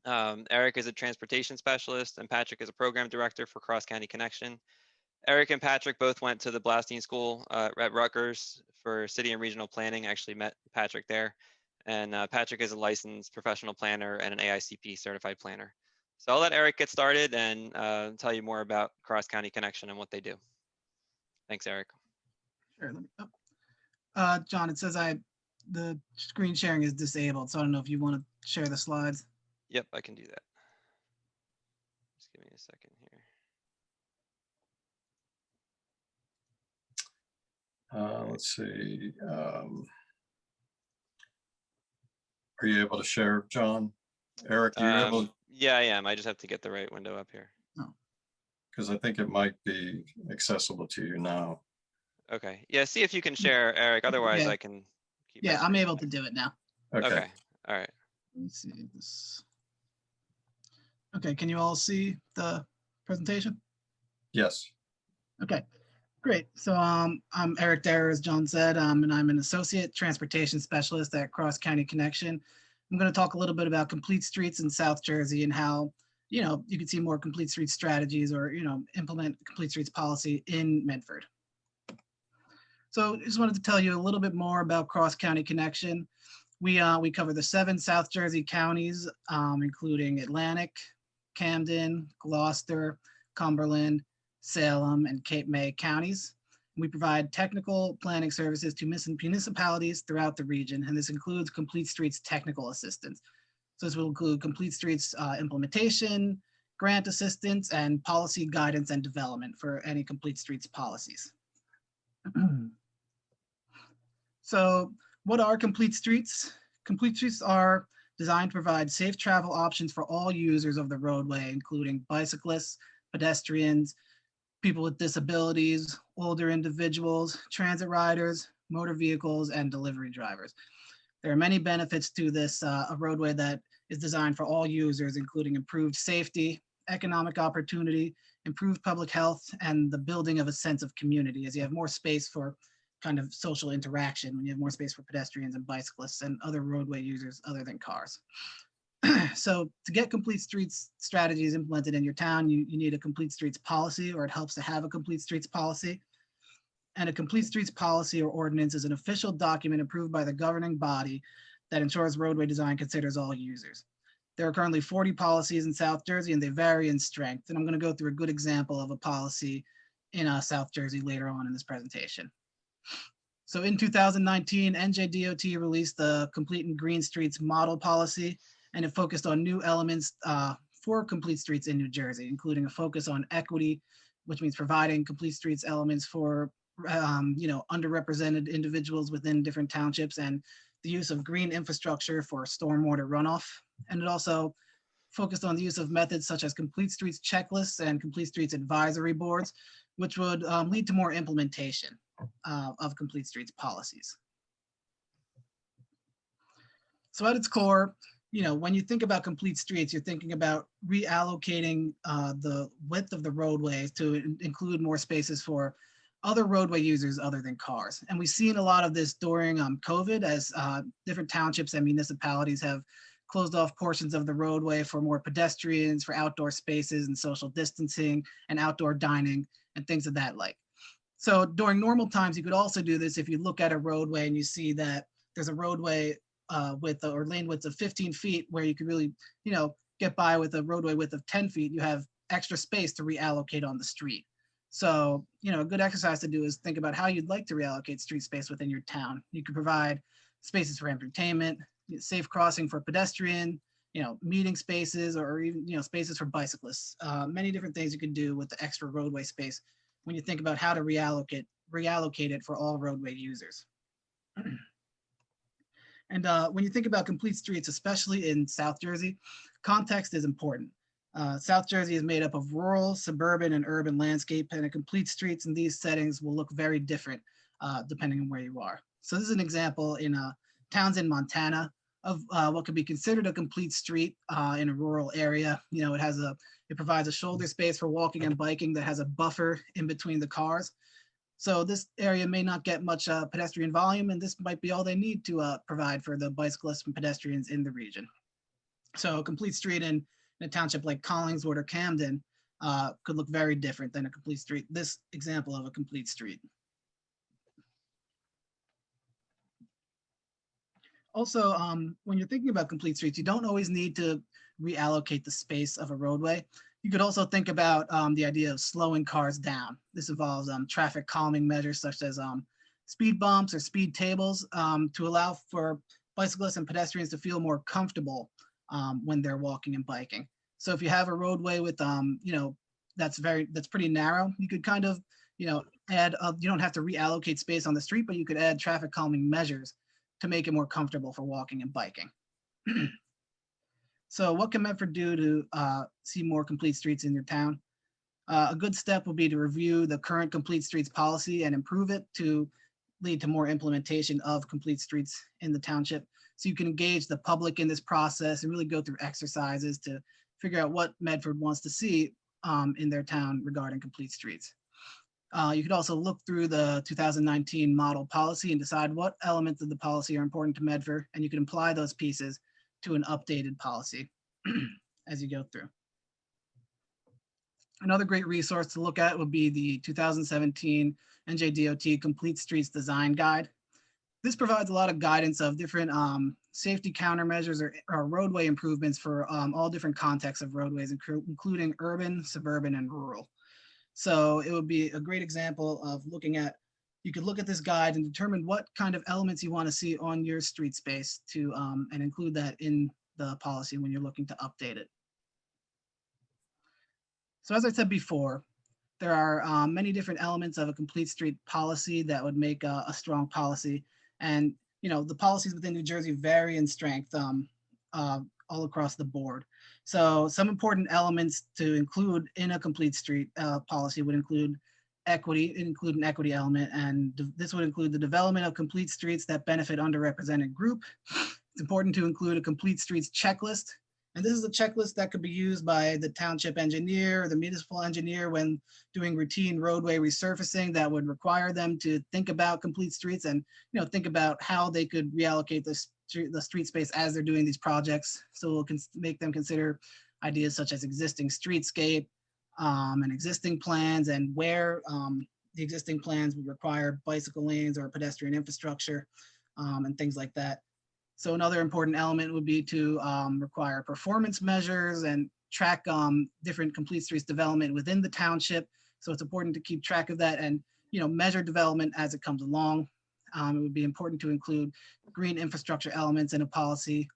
Eric is a transportation specialist, and Patrick is a program director for Cross County Connection. Eric and Patrick both went to the Blasting School at Rutgers for city and regional planning. I actually met Patrick there. And Patrick is a licensed professional planner and an AICP certified planner. So I'll let Eric get started and tell you more about Cross County Connection and what they do. Thanks, Eric. Sure. John, it says the screen sharing is disabled, so I don't know if you want to share the slides. Yep, I can do that. Just give me a second here. Let's see. Are you able to share, John? Eric, are you able? Yeah, I am. I just have to get the right window up here. Because I think it might be accessible to you now. Okay. Yeah, see if you can share, Eric. Otherwise, I can keep. Yeah, I'm able to do it now. Okay. All right. Let me see this. Okay, can you all see the presentation? Yes. Okay, great. So I'm Eric Darrer, as John said, and I'm an associate transportation specialist at Cross County Connection. I'm going to talk a little bit about complete streets in South Jersey and how, you can see more complete streets strategies or, implement complete streets policy in Medford. So I just wanted to tell you a little bit more about Cross County Connection. We cover the 7 South Jersey counties, including Atlantic, Camden, Gloucester, Cumberland, Salem, and Cape May counties. We provide technical planning services to municipalities throughout the region, and this includes Complete Streets technical assistance. So this will include Complete Streets implementation, grant assistance, and policy guidance and development for any Complete Streets policies. So what are Complete Streets? Complete Streets are designed to provide safe travel options for all users of the roadway, including bicyclists, pedestrians, people with disabilities, older individuals, transit riders, motor vehicles, and delivery drivers. There are many benefits to this a roadway that is designed for all users, including improved safety, economic opportunity, improved public health, and the building of a sense of community, as you have more space for kind of social interaction when you have more space for pedestrians and bicyclists and other roadway users other than cars. So to get complete streets strategies implemented in your town, you need a complete streets policy, or it helps to have a complete streets policy. And a complete streets policy or ordinance is an official document approved by the governing body that ensures roadway design considers all users. There are currently 40 policies in South Jersey, and they vary in strength. And I'm going to go through a good example of a policy in South Jersey later on in this presentation. So in 2019, NJDOT released the Complete and Green Streets model policy, and it focused on new elements for complete streets in New Jersey, including a focus on equity, which means providing complete streets elements for underrepresented individuals within different townships, and the use of green infrastructure for stormwater runoff. And it also focused on the use of methods such as complete streets checklists and complete streets advisory boards, which would lead to more implementation of complete streets policies. So at its core, when you think about complete streets, you're thinking about reallocating the width of the roadways to include more spaces for other roadway users other than cars. And we've seen a lot of this during COVID, as different townships and municipalities have closed off portions of the roadway for more pedestrians, for outdoor spaces and social distancing and outdoor dining and things of that like. So during normal times, you could also do this if you look at a roadway and you see that there's a roadway width or lane width of 15 feet where you could really, get by with a roadway width of 10 feet, you have extra space to reallocate on the street. So, a good exercise to do is think about how you'd like to reallocate street space within your town. You could provide spaces for entertainment, safe crossing for pedestrian, meeting spaces, or even, spaces for bicyclists. Many different things you can do with the extra roadway space when you think about how to reallocate it for all roadway users. And when you think about complete streets, especially in South Jersey, context is important. South Jersey is made up of rural, suburban, and urban landscape, and complete streets in these settings will look very different depending on where you are. So this is an example in Townsend, Montana, of what could be considered a complete street in a rural area. It provides a shoulder space for walking and biking that has a buffer in between the cars. So this area may not get much pedestrian volume, and this might be all they need to provide for the bicyclists and pedestrians in the region. So a complete street in a township like Collingswood or Camden could look very different than a complete street, this example of a complete street. Also, when you're thinking about complete streets, you don't always need to reallocate the space of a roadway. You could also think about the idea of slowing cars down. This involves traffic calming measures such as speed bumps or speed tables to allow for bicyclists and pedestrians to feel more comfortable when they're walking and biking. So if you have a roadway with, that's pretty narrow, you could kind of, add, you don't have to reallocate space on the street, but you could add traffic calming measures to make it more comfortable for walking and biking. So what can Medford do to see more complete streets in your town? A good step would be to review the current complete streets policy and improve it to lead to more implementation of complete streets in the township. So you can engage the public in this process and really go through exercises to figure out what Medford wants to see in their town regarding complete streets. You could also look through the 2019 model policy and decide what elements of the policy are important to Medford, and you can apply those pieces to an updated policy as you go through. Another great resource to look at would be the 2017 NJDOT Complete Streets Design Guide. This provides a lot of guidance of different safety countermeasures or roadway improvements for all different contexts of roadways, including urban, suburban, and rural. So it would be a great example of looking at, you could look at this guide and determine what kind of elements you want to see on your street space to and include that in the policy when you're looking to update it. So as I said before, there are many different elements of a complete street policy that would make a strong policy. And the policies within New Jersey vary in strength all across the board. So some important elements to include in a complete street policy would include equity, include an equity element, and this would include the development of complete streets that benefit underrepresented group. It's important to include a complete streets checklist. And this is a checklist that could be used by the township engineer or the municipal engineer when doing routine roadway resurfacing that would require them to think about complete streets and think about how they could reallocate the street space as they're doing these projects. So we'll make them consider ideas such as existing streetscape and existing plans and where the existing plans would require bicycle lanes or pedestrian infrastructure and things like that. So another important element would be to require performance measures and track different complete streets development within the township. So it's important to keep track of that and measure development as it comes along. It would be important to include green infrastructure elements in a policy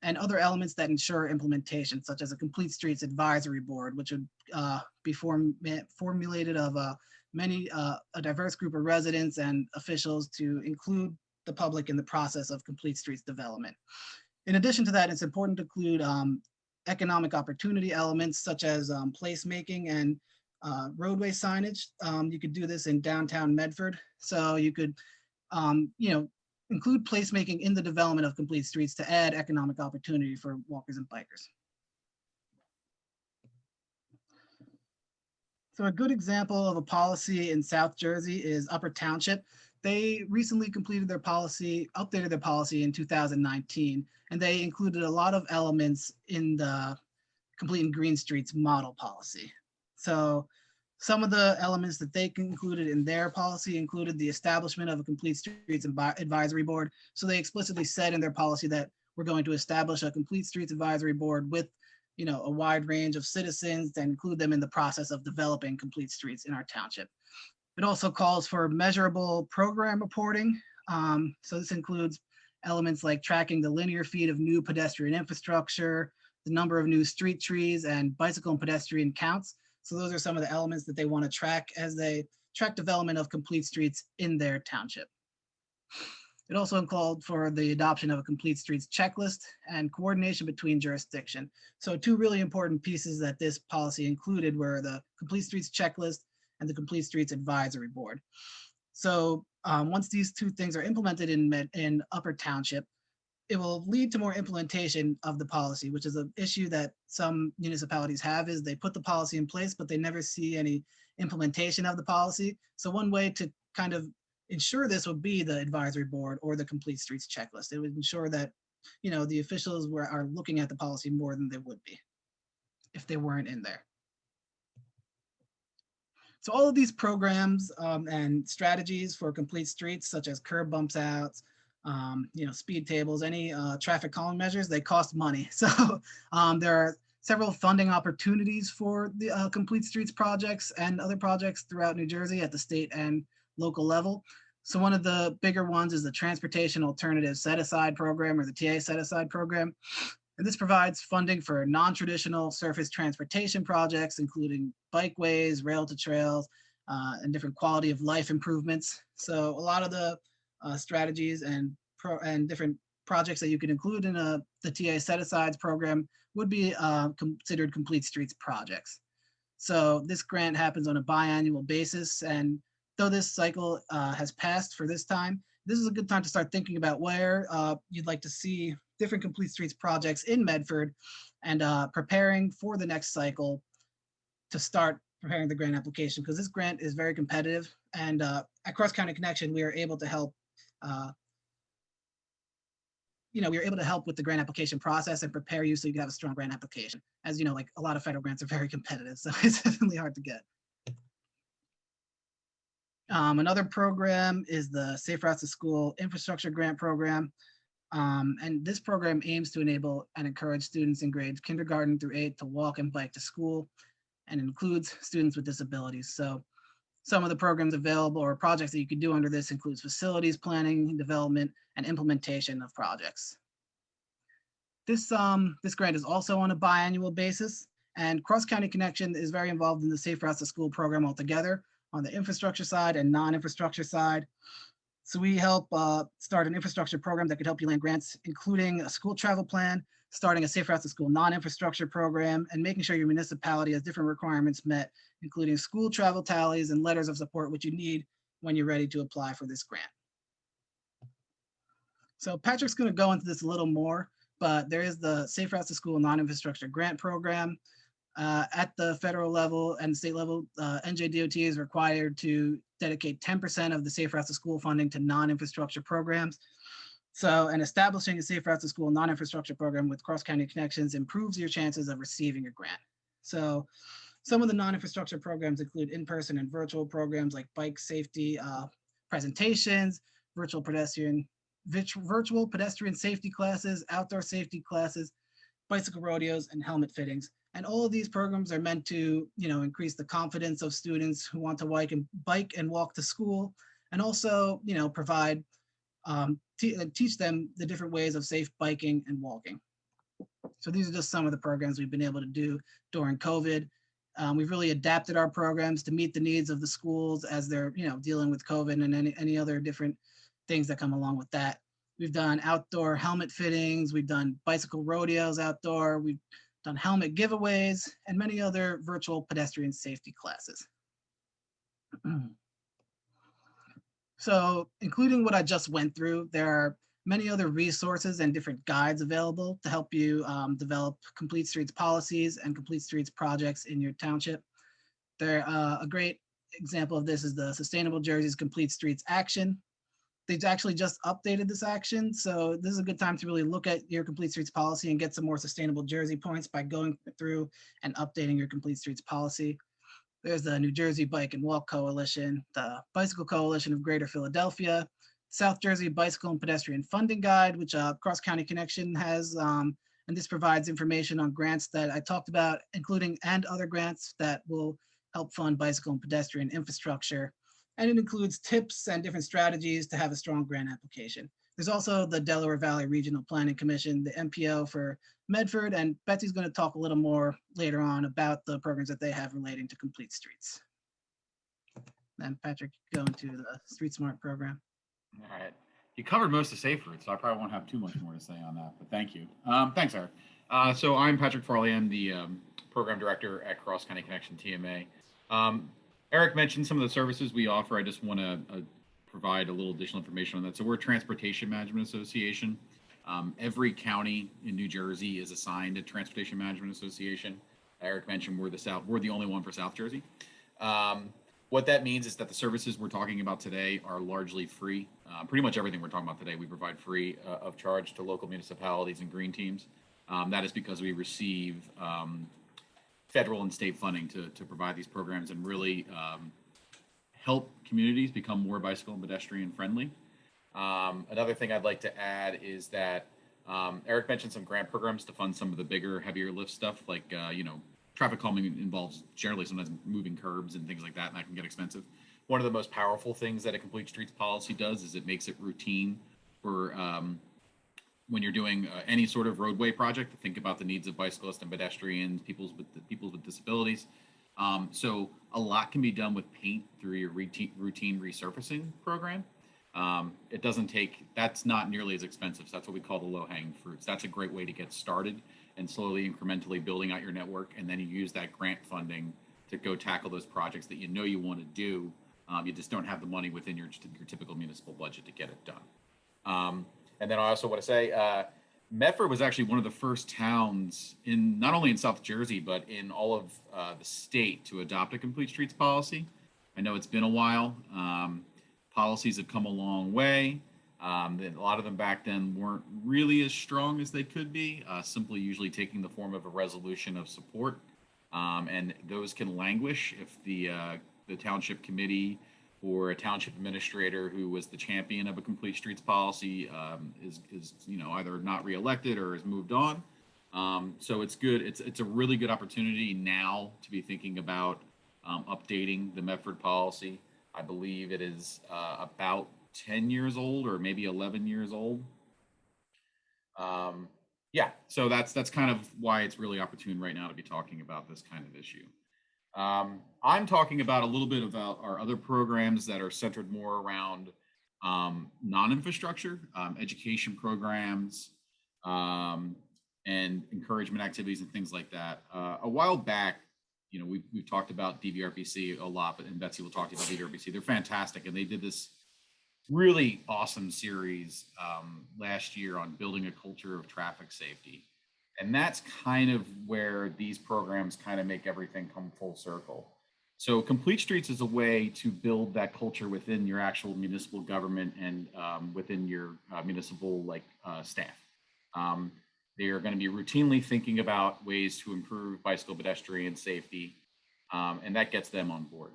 and other elements that ensure implementation, such as a complete streets advisory board, which would be formulated of a diverse group of residents and officials to include the public in the process of complete streets development. In addition to that, it's important to include economic opportunity elements such as placemaking and roadway signage. You could do this in downtown Medford. So you could, include placemaking in the development of complete streets to add economic opportunity for walkers and bikers. So a good example of a policy in South Jersey is Upper Township. They recently completed their policy, updated their policy in 2019, and they included a lot of elements in the Completing Green Streets model policy. So some of the elements that they included in their policy included the establishment of a complete streets advisory board. So they explicitly said in their policy that we're going to establish a complete streets advisory board with a wide range of citizens and include them in the process of developing complete streets in our township. It also calls for measurable program reporting. So this includes elements like tracking the linear feet of new pedestrian infrastructure, the number of new street trees, and bicycle and pedestrian counts. So those are some of the elements that they want to track as they track development of complete streets in their township. It also called for the adoption of a complete streets checklist and coordination between jurisdiction. So two really important pieces that this policy included were the complete streets checklist and the complete streets advisory board. So once these two things are implemented in Upper Township, it will lead to more implementation of the policy, which is an issue that some municipalities have, is they put the policy in place, but they never see any implementation of the policy. So one way to kind of ensure this would be the advisory board or the complete streets checklist. It would ensure that the officials are looking at the policy more than they would be if they weren't in there. So all of these programs and strategies for complete streets, such as curb bumps outs, speed tables, any traffic calming measures, they cost money. So there are several funding opportunities for the complete streets projects and other projects throughout New Jersey at the state and local level. So one of the bigger ones is the Transportation Alternative Set-Aside Program, or the TA Set-Aside Program. And this provides funding for non-traditional surface transportation projects, including bikeways, rail to trails, and different quality of life improvements. So a lot of the strategies and different projects that you can include in the TA set-asides program would be considered complete streets projects. So this grant happens on a biannual basis, and though this cycle has passed for this time, this is a good time to start thinking about where you'd like to see different complete streets projects in Medford, and preparing for the next cycle to start preparing the grant application, because this grant is very competitive. And at Cross County Connection, we are able to help we are able to help with the grant application process and prepare you so you can have a strong grant application. As you know, like a lot of federal grants are very competitive, so it's definitely hard to get. Another program is the Safe Routes to School Infrastructure Grant Program. And this program aims to enable and encourage students in grades kindergarten through 8 to walk and bike to school, and includes students with disabilities. So some of the programs available or projects that you could do under this includes facilities planning, development, and implementation of projects. This grant is also on a biannual basis, and Cross County Connection is very involved in the Safe Routes to School program altogether, on the infrastructure side and non-infrastructure side. So we help start an infrastructure program that could help you land grants, including a school travel plan, starting a Safe Routes to School non-infrastructure program, and making sure your municipality has different requirements met, including school travel tallies and letters of support, which you need when you're ready to apply for this grant. So Patrick's going to go into this a little more, but there is the Safe Routes to School non-infrastructure grant program. At the federal level and state level, NJDOT is required to dedicate 10% of the Safe Routes to School funding to non-infrastructure programs. So, and establishing a Safe Routes to School non-infrastructure program with Cross County Connections improves your chances of receiving a grant. So some of the non-infrastructure programs include in-person and virtual programs like bike safety presentations, virtual pedestrian safety classes, outdoor safety classes, bicycle rodeos, and helmet fittings. And all of these programs are meant to, increase the confidence of students who want to bike and walk to school, and also, provide, teach them the different ways of safe biking and walking. So these are just some of the programs we've been able to do during COVID. We've really adapted our programs to meet the needs of the schools as they're, dealing with COVID and any other different things that come along with that. We've done outdoor helmet fittings. We've done bicycle rodeos outdoor. We've done helmet giveaways, and many other virtual pedestrian safety classes. So including what I just went through, there are many other resources and different guides available to help you develop complete streets policies and complete streets projects in your township. A great example of this is the Sustainable Jersey's Complete Streets Action. They've actually just updated this action, so this is a good time to really look at your complete streets policy and get some more sustainable Jersey points by going through and updating your complete streets policy. There's the New Jersey Bike and Walk Coalition, the Bicycle Coalition of Greater Philadelphia, South Jersey Bicycle and Pedestrian Funding Guide, which Cross County Connection has, and this provides information on grants that I talked about, including and other grants that will help fund bicycle and pedestrian infrastructure. And it includes tips and different strategies to have a strong grant application. There's also the Delaware Valley Regional Planning Commission, the MPO for Medford, and Betsy's going to talk a little more later on about the programs that they have relating to complete streets. Then Patrick, go into the Street Smart program. All right. You covered most of Safe Routes, so I probably won't have too much more to say on that, but thank you. Thanks, Eric. So I'm Patrick Farley. I'm the program director at Cross County Connection TMA. Eric mentioned some of the services we offer. I just want to provide a little additional information on that. So we're a Transportation Management Association. Every county in New Jersey is assigned a Transportation Management Association. Eric mentioned we're the only one for South Jersey. What that means is that the services we're talking about today are largely free. Pretty much everything we're talking about today, we provide free of charge to local municipalities and green teams. That is because we receive federal and state funding to provide these programs and really help communities become more bicycle and pedestrian friendly. Another thing I'd like to add is that Eric mentioned some grant programs to fund some of the bigger, heavier lift stuff, like traffic calming involves generally sometimes moving curbs and things like that, and that can get expensive. One of the most powerful things that a complete streets policy does is it makes it routine for when you're doing any sort of roadway project to think about the needs of bicyclists and pedestrians, people with disabilities. So a lot can be done with paint through your routine resurfacing program. It doesn't take, that's not nearly as expensive. So that's what we call the low hanging fruits. That's a great way to get started and slowly incrementally building out your network. And then you use that grant funding to go tackle those projects that you know you want to do. You just don't have the money within your typical municipal budget to get it done. And then I also want to say, Medford was actually one of the first towns in not only in South Jersey, but in all of the state to adopt a complete streets policy. I know it's been a while. Policies have come a long way. A lot of them back then weren't really as strong as they could be, simply usually taking the form of a resolution of support. And those can languish if the township committee or a township administrator who was the champion of a complete streets policy is either not reelected or has moved on. So it's good. It's a really good opportunity now to be thinking about updating the Medford policy. I believe it is about 10 years old or maybe 11 years old. Yeah, so that's kind of why it's really opportune right now to be talking about this kind of issue. I'm talking about a little bit about our other programs that are centered more around non-infrastructure, education programs, and encouragement activities and things like that. A while back, we've talked about DVRPC a lot, and Betsy will talk to you about DVRPC. They're fantastic, and they did this really awesome series last year on building a culture of traffic safety. And that's kind of where these programs kind of make everything come full circle. So Complete Streets is a way to build that culture within your actual municipal government and within your municipal staff. They are going to be routinely thinking about ways to improve bicycle pedestrian safety, and that gets them on board.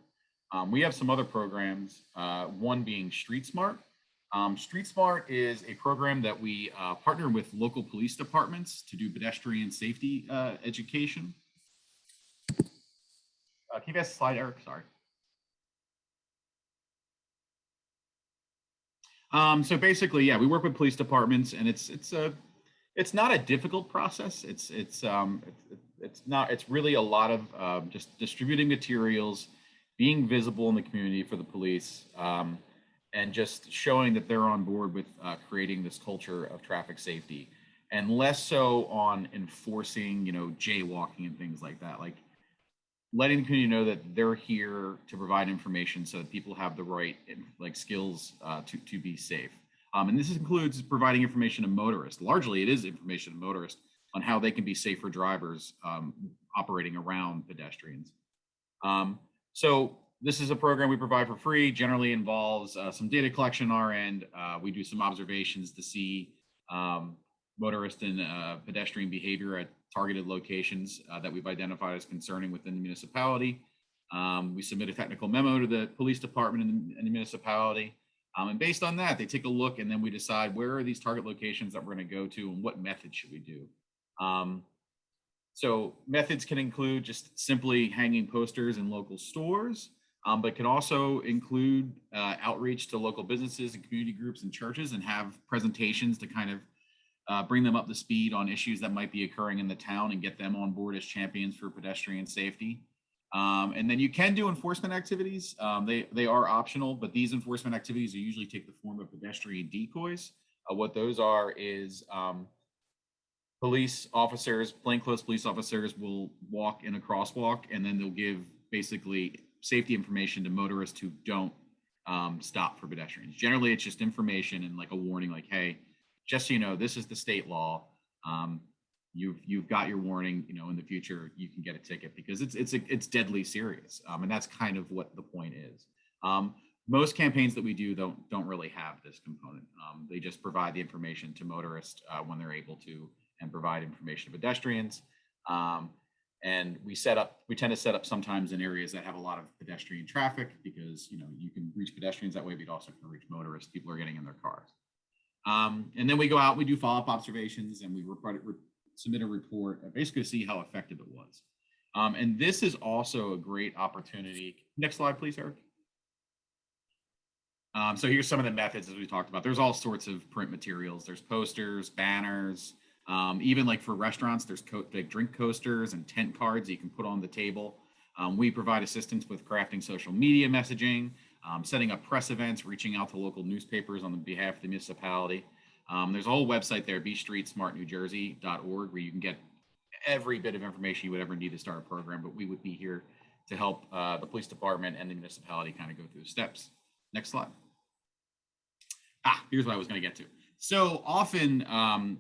We have some other programs, one being Street Smart. Street Smart is a program that we partner with local police departments to do pedestrian safety education. Can you guys slide, Eric? Sorry. So basically, yeah, we work with police departments, and it's not a difficult process. It's really a lot of just distributing materials, being visible in the community for the police, and just showing that they're on board with creating this culture of traffic safety, and less so on enforcing, jaywalking and things like that. Like letting the community know that they're here to provide information so that people have the right skills to be safe. And this includes providing information to motorists. Largely, it is information to motorists on how they can be safer drivers operating around pedestrians. So this is a program we provide for free, generally involves some data collection on our end. We do some observations to see motorist and pedestrian behavior at targeted locations that we've identified as concerning within the municipality. We submit a technical memo to the police department and the municipality. And based on that, they take a look, and then we decide where are these target locations that we're going to go to and what method should we do. So methods can include just simply hanging posters in local stores, but can also include outreach to local businesses and community groups and churches, and have presentations to kind of bring them up to speed on issues that might be occurring in the town and get them on board as champions for pedestrian safety. And then you can do enforcement activities. They are optional, but these enforcement activities usually take the form of pedestrian decoys. What those are is police officers, plainclothes police officers will walk in a crosswalk, and then they'll give basically safety information to motorists who don't stop for pedestrians. Generally, it's just information and like a warning, like, hey, just so you know, this is the state law. you've got your warning. You know, in the future you can get a ticket because it's deadly serious, and that's kind of what the point is. Most campaigns that we do don't really have this component. They just provide the information to motorists when they're able to, and provide information to pedestrians. And we tend to set up sometimes in areas that have a lot of pedestrian traffic because, you know, you can reach pedestrians that way, but you also can reach motorists. People are getting in their cars. And then we go out, we do follow-up observations, and we submit a report, basically see how effective it was. And this is also a great opportunity. Next slide, please, Eric. So here's some of the methods as we talked about. There's all sorts of print materials. There's posters, banners, even like for restaurants, there's like drink coasters and tent cards that you can put on the table. We provide assistance with crafting social media messaging, setting up press events, reaching out to local newspapers on the behalf of the municipality. There's a whole website there, bstreetsmartnewjersey.org, where you can get every bit of information you would ever need to start a program, but we would be here to help the police department and the municipality kind of go through the steps. Next slide. Here's what I was going to get to. So often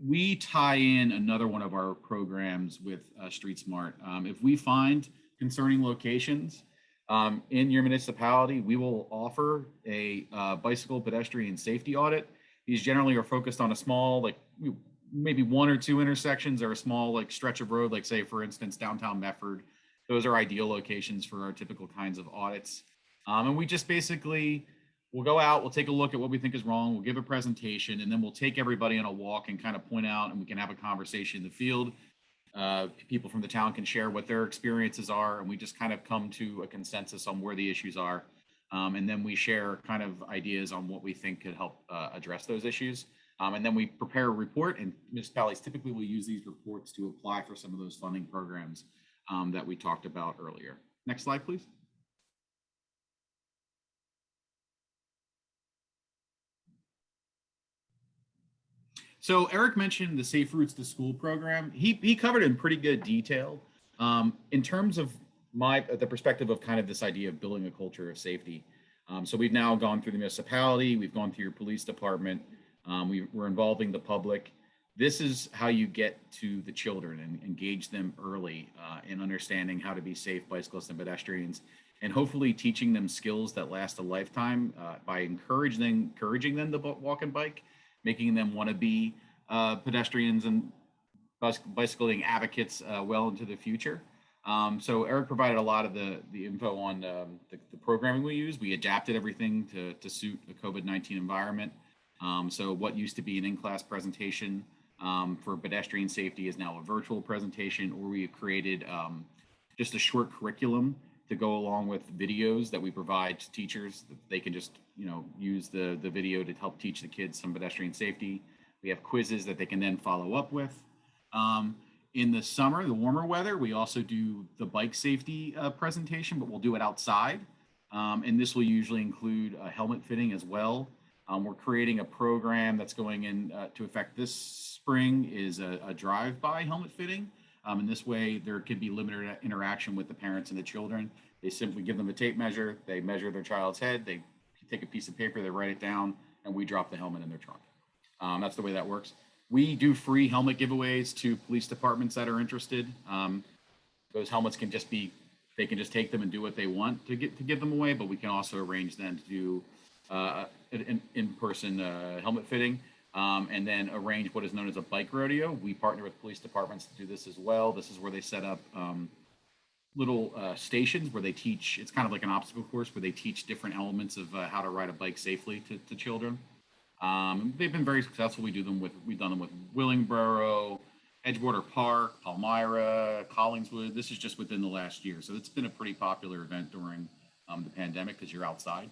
we tie in another one of our programs with Street Smart. If we find concerning locations in your municipality, we will offer a bicycle pedestrian safety audit. These generally are focused on a small, like maybe 1 or 2 intersections or a small like stretch of road, like say for instance, downtown Medford. Those are ideal locations for our typical kinds of audits. And we just basically, we'll go out, we'll take a look at what we think is wrong, we'll give a presentation, and then we'll take everybody on a walk and kind of point out, and we can have a conversation in the field. People from the town can share what their experiences are, and we just kind of come to a consensus on where the issues are. And then we share kind of ideas on what we think could help address those issues. And then we prepare a report, and municipalities typically will use these reports to apply for some of those funding programs that we talked about earlier. Next slide, please. So Eric mentioned the Safe Routes to School program. He covered it in pretty good detail. In terms of the perspective of kind of this idea of building a culture of safety. So we've now gone through the municipality, we've gone through your police department, we're involving the public. This is how you get to the children and engage them early in understanding how to be safe bicyclists and pedestrians, and hopefully teaching them skills that last a lifetime by encouraging them to walk and bike, making them want to be pedestrians and bicycling advocates well into the future. So Eric provided a lot of the info on the programming we use. We adapted everything to suit a COVID-19 environment. So what used to be an in-class presentation for pedestrian safety is now a virtual presentation, or we have created just a short curriculum to go along with videos that we provide to teachers. They can just, you know, use the video to help teach the kids some pedestrian safety. We have quizzes that they can then follow up with. In the summer, the warmer weather, we also do the bike safety presentation, but we'll do it outside. And this will usually include a helmet fitting as well. We're creating a program that's going in to effect this spring is a drive-by helmet fitting. In this way, there could be limited interaction with the parents and the children. They simply give them a tape measure, they measure their child's head, they take a piece of paper, they write it down, and we drop the helmet in their trunk. That's the way that works. We do free helmet giveaways to police departments that are interested. Those helmets can just be, they can just take them and do what they want to give them away, but we can also arrange then to do an in-person helmet fitting. And then arrange what is known as a bike rodeo. We partner with police departments to do this as well. This is where they set up little stations where they teach, it's kind of like an obstacle course where they teach different elements of how to ride a bike safely to children. They've been very successful. We've done them with Willingboro, Edgewater Park, Palmyra, Collingswood. This is just within the last year. So it's been a pretty popular event during the pandemic because you're outside.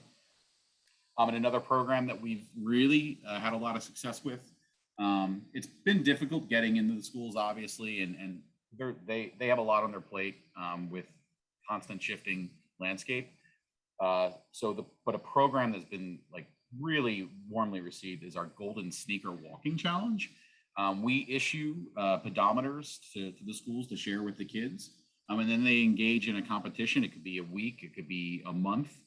And another program that we've really had a lot of success with. It's been difficult getting into the schools, obviously, and they have a lot on their plate with constant shifting landscape. But a program that's been like really warmly received is our Golden Sneaker Walking Challenge. We issue pedometers to the schools to share with the kids, and then they engage in a competition. It could be a week, it could be a month.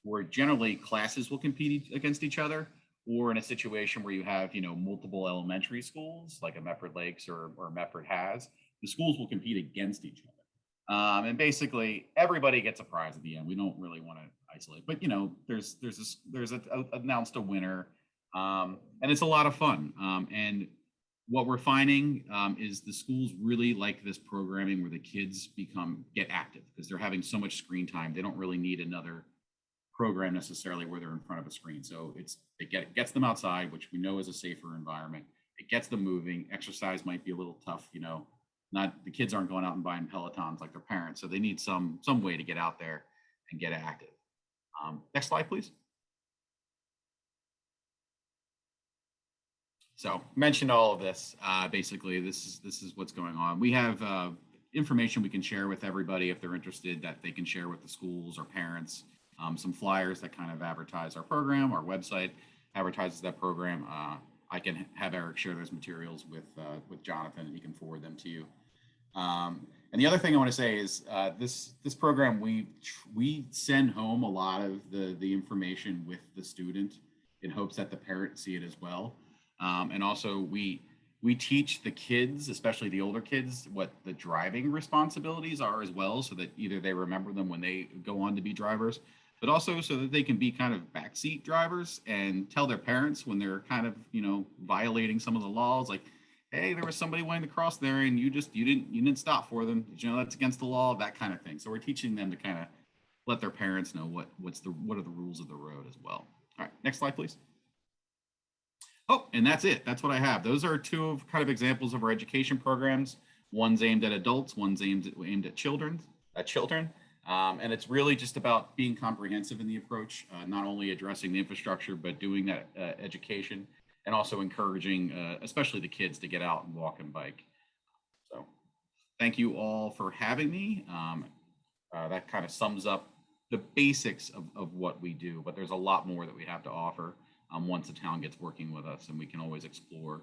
Where generally classes will compete against each other, or in a situation where you have, multiple elementary schools like a Medford Lakes or Medford has, the schools will compete against each other. And basically everybody gets a prize at the end. We don't really want to isolate, but there's announced a winner, and it's a lot of fun. And what we're finding is the schools really like this programming where the kids get active because they're having so much screen time. They don't really need another program necessarily where they're in front of a screen. So it gets them outside, which we know is a safer environment. It gets them moving. Exercise might be a little tough, not the kids aren't going out and buying Pelotons like their parents. So they need some way to get out there and get active. Next slide, please. So mentioned all of this. Basically, this is what's going on. We have information we can share with everybody if they're interested that they can share with the schools or parents. Some flyers that kind of advertise our program. Our website advertises that program. I can have Eric share those materials with Jonathan, and he can forward them to you. And the other thing I want to say is this program, we send home a lot of the information with the student in hopes that the parents see it as well. And also we teach the kids, especially the older kids, what the driving responsibilities are as well, so that either they remember them when they go on to be drivers, but also so that they can be kind of backseat drivers and tell their parents when they're kind of, violating some of the laws, like, hey, there was somebody wanting to cross there and you didn't stop for them. Did you know that's against the law? That kind of thing. So we're teaching them to kind of let their parents know what are the rules of the road as well. All right, next slide, please. Oh, and that's it. That's what I have. Those are two of kind of examples of our education programs. One's aimed at adults, one's aimed at children. And it's really just about being comprehensive in the approach, not only addressing the infrastructure, but doing that education and also encouraging, especially the kids, to get out and walk and bike. So thank you all for having me. That kind of sums up the basics of what we do, but there's a lot more that we have to offer once the town gets working with us, and we can always explore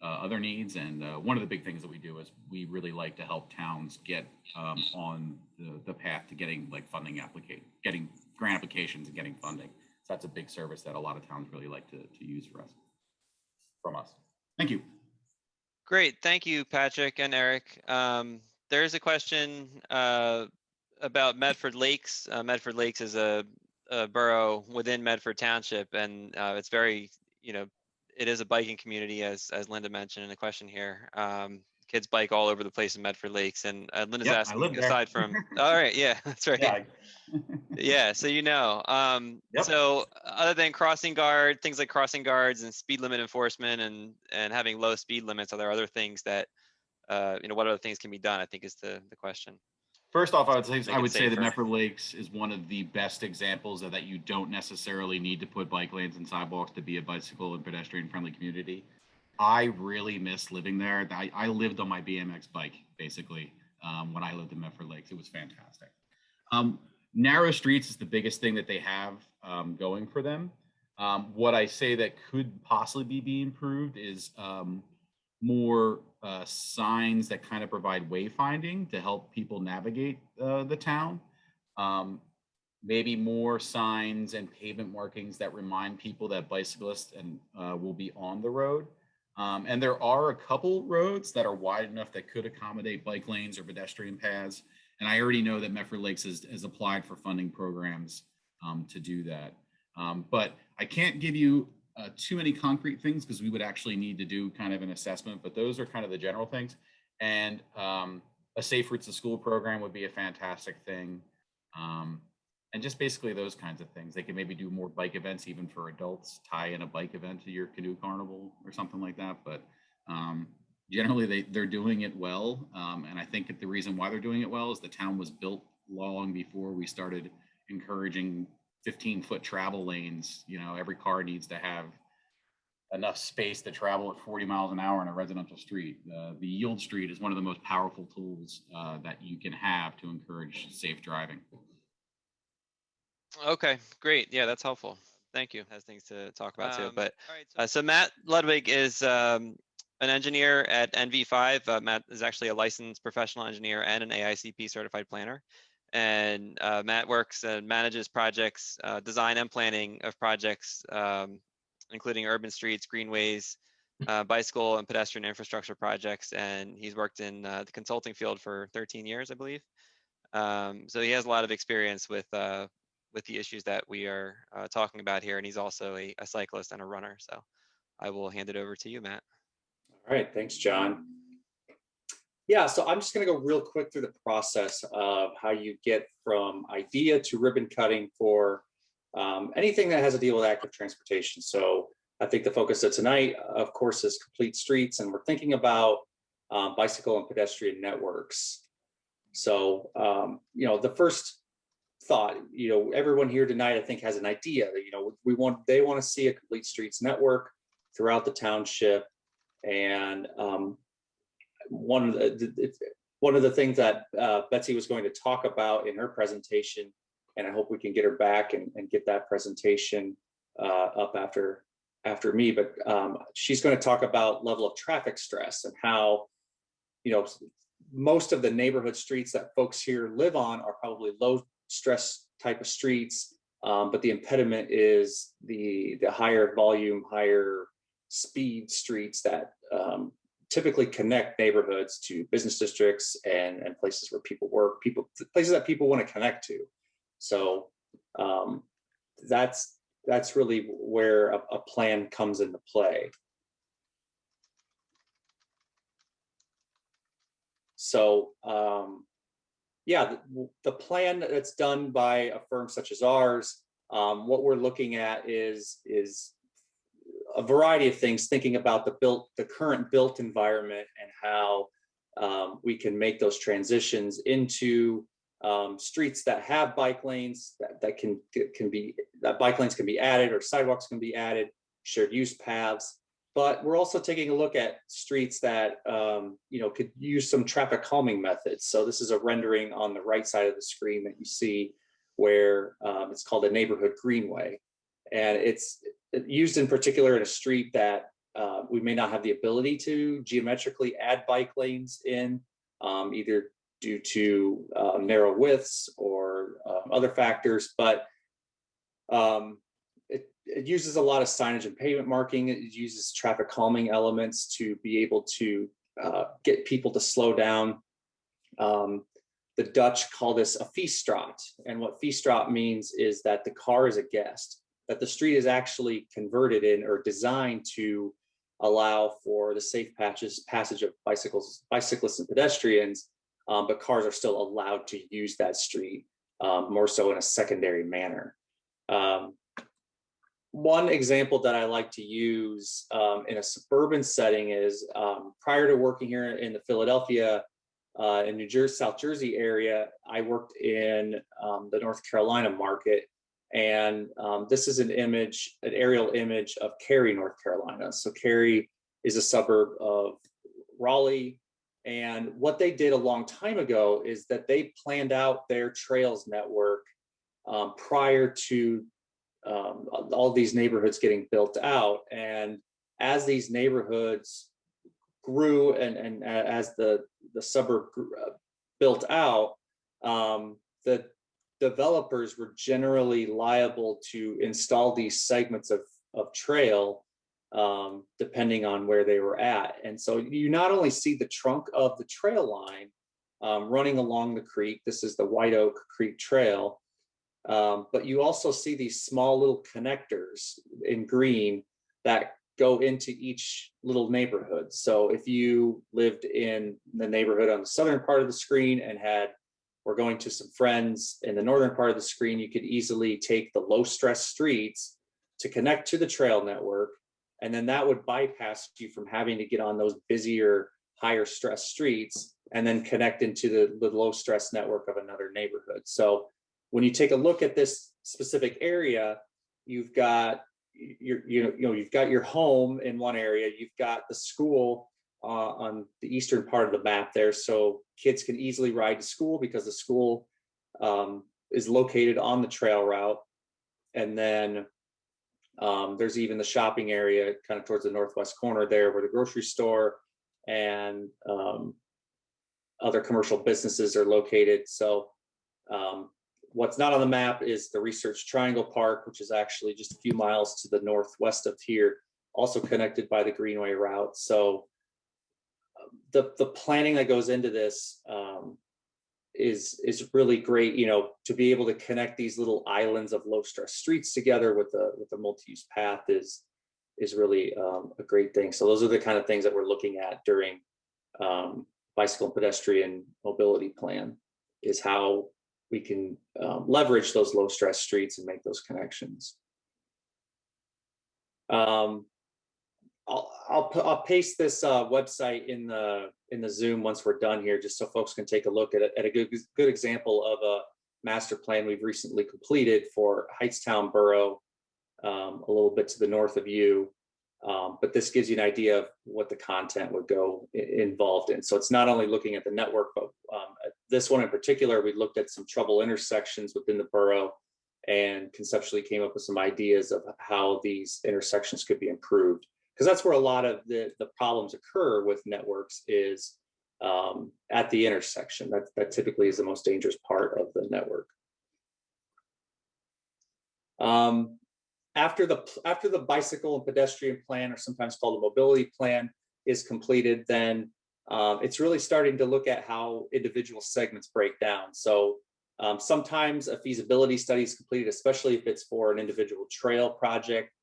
other needs. And one of the big things that we do is we really like to help towns get on the path to getting getting grant applications and getting funding. So that's a big service that a lot of towns really like to use from us. Thank you. Great, thank you, Patrick and Eric. There's a question about Medford Lakes. Medford Lakes is a borough within Medford Township, and it's very, it is a biking community, as Linda mentioned in the question here. Kids bike all over the place in Medford Lakes, and Linda's asking, aside from, all right, yeah, that's right. Yeah. Yeah, so Yep. So other than things like crossing guards and speed limit enforcement and having low speed limits, are there other things that, what other things can be done, I think is the question. First off, I would say safer. that Medford Lakes is one of the best examples of that you don't necessarily need to put bike lanes and sidewalks to be a bicycle and pedestrian friendly community. I really miss living there. I lived on my BMX bike basically when I lived in Medford Lakes. It was fantastic. Narrow streets is the biggest thing that they have going for them. What I say that could possibly be improved is more signs that kind of provide wayfinding to help people navigate the town. Maybe more signs and pavement markings that remind people that bicyclists will be on the road. And there are a couple roads that are wide enough that could accommodate bike lanes or pedestrian paths. And I already know that Medford Lakes has applied for funding programs to do that. But I can't give you too many concrete things because we would actually need to do kind of an assessment, but those are kind of the general things. And a Safe Routes to School program would be a fantastic thing. And just basically those kinds of things. They can maybe do more bike events even for adults, tie in a bike event to your canoe carnival or something like that. But generally they're doing it well. And I think that the reason why they're doing it well is the town was built long before we started encouraging 15-foot travel lanes. Every car needs to have enough space to travel at 40 miles an hour on a residential street. The yield street is one of the most powerful tools that you can have to encourage safe driving. Okay, great. Yeah, that's helpful. Thank you. Has things to talk about too. But so Matt Ludwig is an engineer at NV5. Matt is actually a licensed professional engineer and an AICP certified planner. And Matt works and manages projects, design and planning of projects including urban streets, greenways, bicycle and pedestrian infrastructure projects. And he's worked in the consulting field for 13 years, I believe. So he has a lot of experience with the issues that we are talking about here. And he's also a cyclist and a runner. So I will hand it over to you, Matt. All right, thanks, John. Yeah, so I'm just going to go real quick through the process of how you get from idea to ribbon cutting for anything that has to deal with active transportation. So I think the focus of tonight, of course, is complete streets, and we're thinking about bicycle and pedestrian networks. So, the first thought, everyone here tonight, I think, has an idea that, they want to see a complete streets network throughout the township. And one of the things that Betsy was going to talk about in her presentation, and I hope we can get her back and get that presentation up after me, but she's going to talk about level of traffic stress and how, most of the neighborhood streets that folks here live on are probably low stress type of streets, but the impediment is the higher volume, higher speed streets that typically connect neighborhoods to business districts and places where people work, places that people want to connect to. So that's really where a plan comes into play. So the plan that's done by a firm such as ours, what we're looking at is a variety of things, thinking about the current built environment and how we can make those transitions into streets that have bike lanes that bike lanes can be added, or sidewalks can be added, shared use paths. But we're also taking a look at streets that could use some traffic calming methods. So this is a rendering on the right side of the screen that you see, where it's called a neighborhood greenway, and it's used in particular in a street that we may not have the ability to geometrically add bike lanes in, either due to narrow widths or other factors, but it uses a lot of signage and pavement marking. It uses traffic calming elements to be able to get people to slow down. The Dutch call this a feeststraat, and what feeststraat means is that the car is a guest, that the street is actually converted in or designed to allow for the safe passage of bicyclists and pedestrians, but cars are still allowed to use that street, more so in a secondary manner. One example that I like to use in a suburban setting is, prior to working here in the Philadelphia and New Jersey, South Jersey area, I worked in the North Carolina market. And this is an aerial image of Cary, North Carolina. So Cary is a suburb of Raleigh. And what they did a long time ago is that they planned out their trails network prior to all these neighborhoods getting built out. And as these neighborhoods grew and as the suburb built out, the developers were generally liable to install these segments of trail depending on where they were at. And so you not only see the trunk of the trail line running along the creek, this is the White Oak Creek Trail, but you also see these small little connectors in green that go into each little neighborhood. So if you lived in the neighborhood on the southern part of the screen and were going to some friends in the northern part of the screen, you could easily take the low stress streets to connect to the trail network. And then that would bypass you from having to get on those busier, higher stress streets and then connect into the low stress network of another neighborhood. So when you take a look at this specific area, you've got you've got your home in one area, you've got the school on the eastern part of the map there, so kids can easily ride to school because the school is located on the trail route. And then there's even the shopping area kind of towards the northwest corner there, where the grocery store and other commercial businesses are located. So What's not on the map is the Research Triangle Park, which is actually just a few miles to the northwest of here, also connected by the Greenway route. So the planning that goes into this is really great, you know, to be able to connect these little islands of low stress streets together with the multi-use path is really a great thing. So those are the kind of things that we're looking at during bicycle and pedestrian mobility plan, is how we can leverage those low stress streets and make those connections. I'll paste this website in the Zoom once we're done here, just so folks can take a look at it, at a good example of a master plan we've recently completed for Heightstown Borough, a little bit to the north of you. But this gives you an idea of what the content would go involved in. So it's not only looking at the network, but this one in particular, we looked at some trouble intersections within the borough and conceptually came up with some ideas of how these intersections could be improved. Because that's where a lot of the problems occur with networks, is at the intersection. That typically is the most dangerous part of the network. After the bicycle and pedestrian plan, or sometimes called the mobility plan, is completed, then it's really starting to look at how individual segments break down. So sometimes a feasibility study is completed, especially if it's for an individual trail project.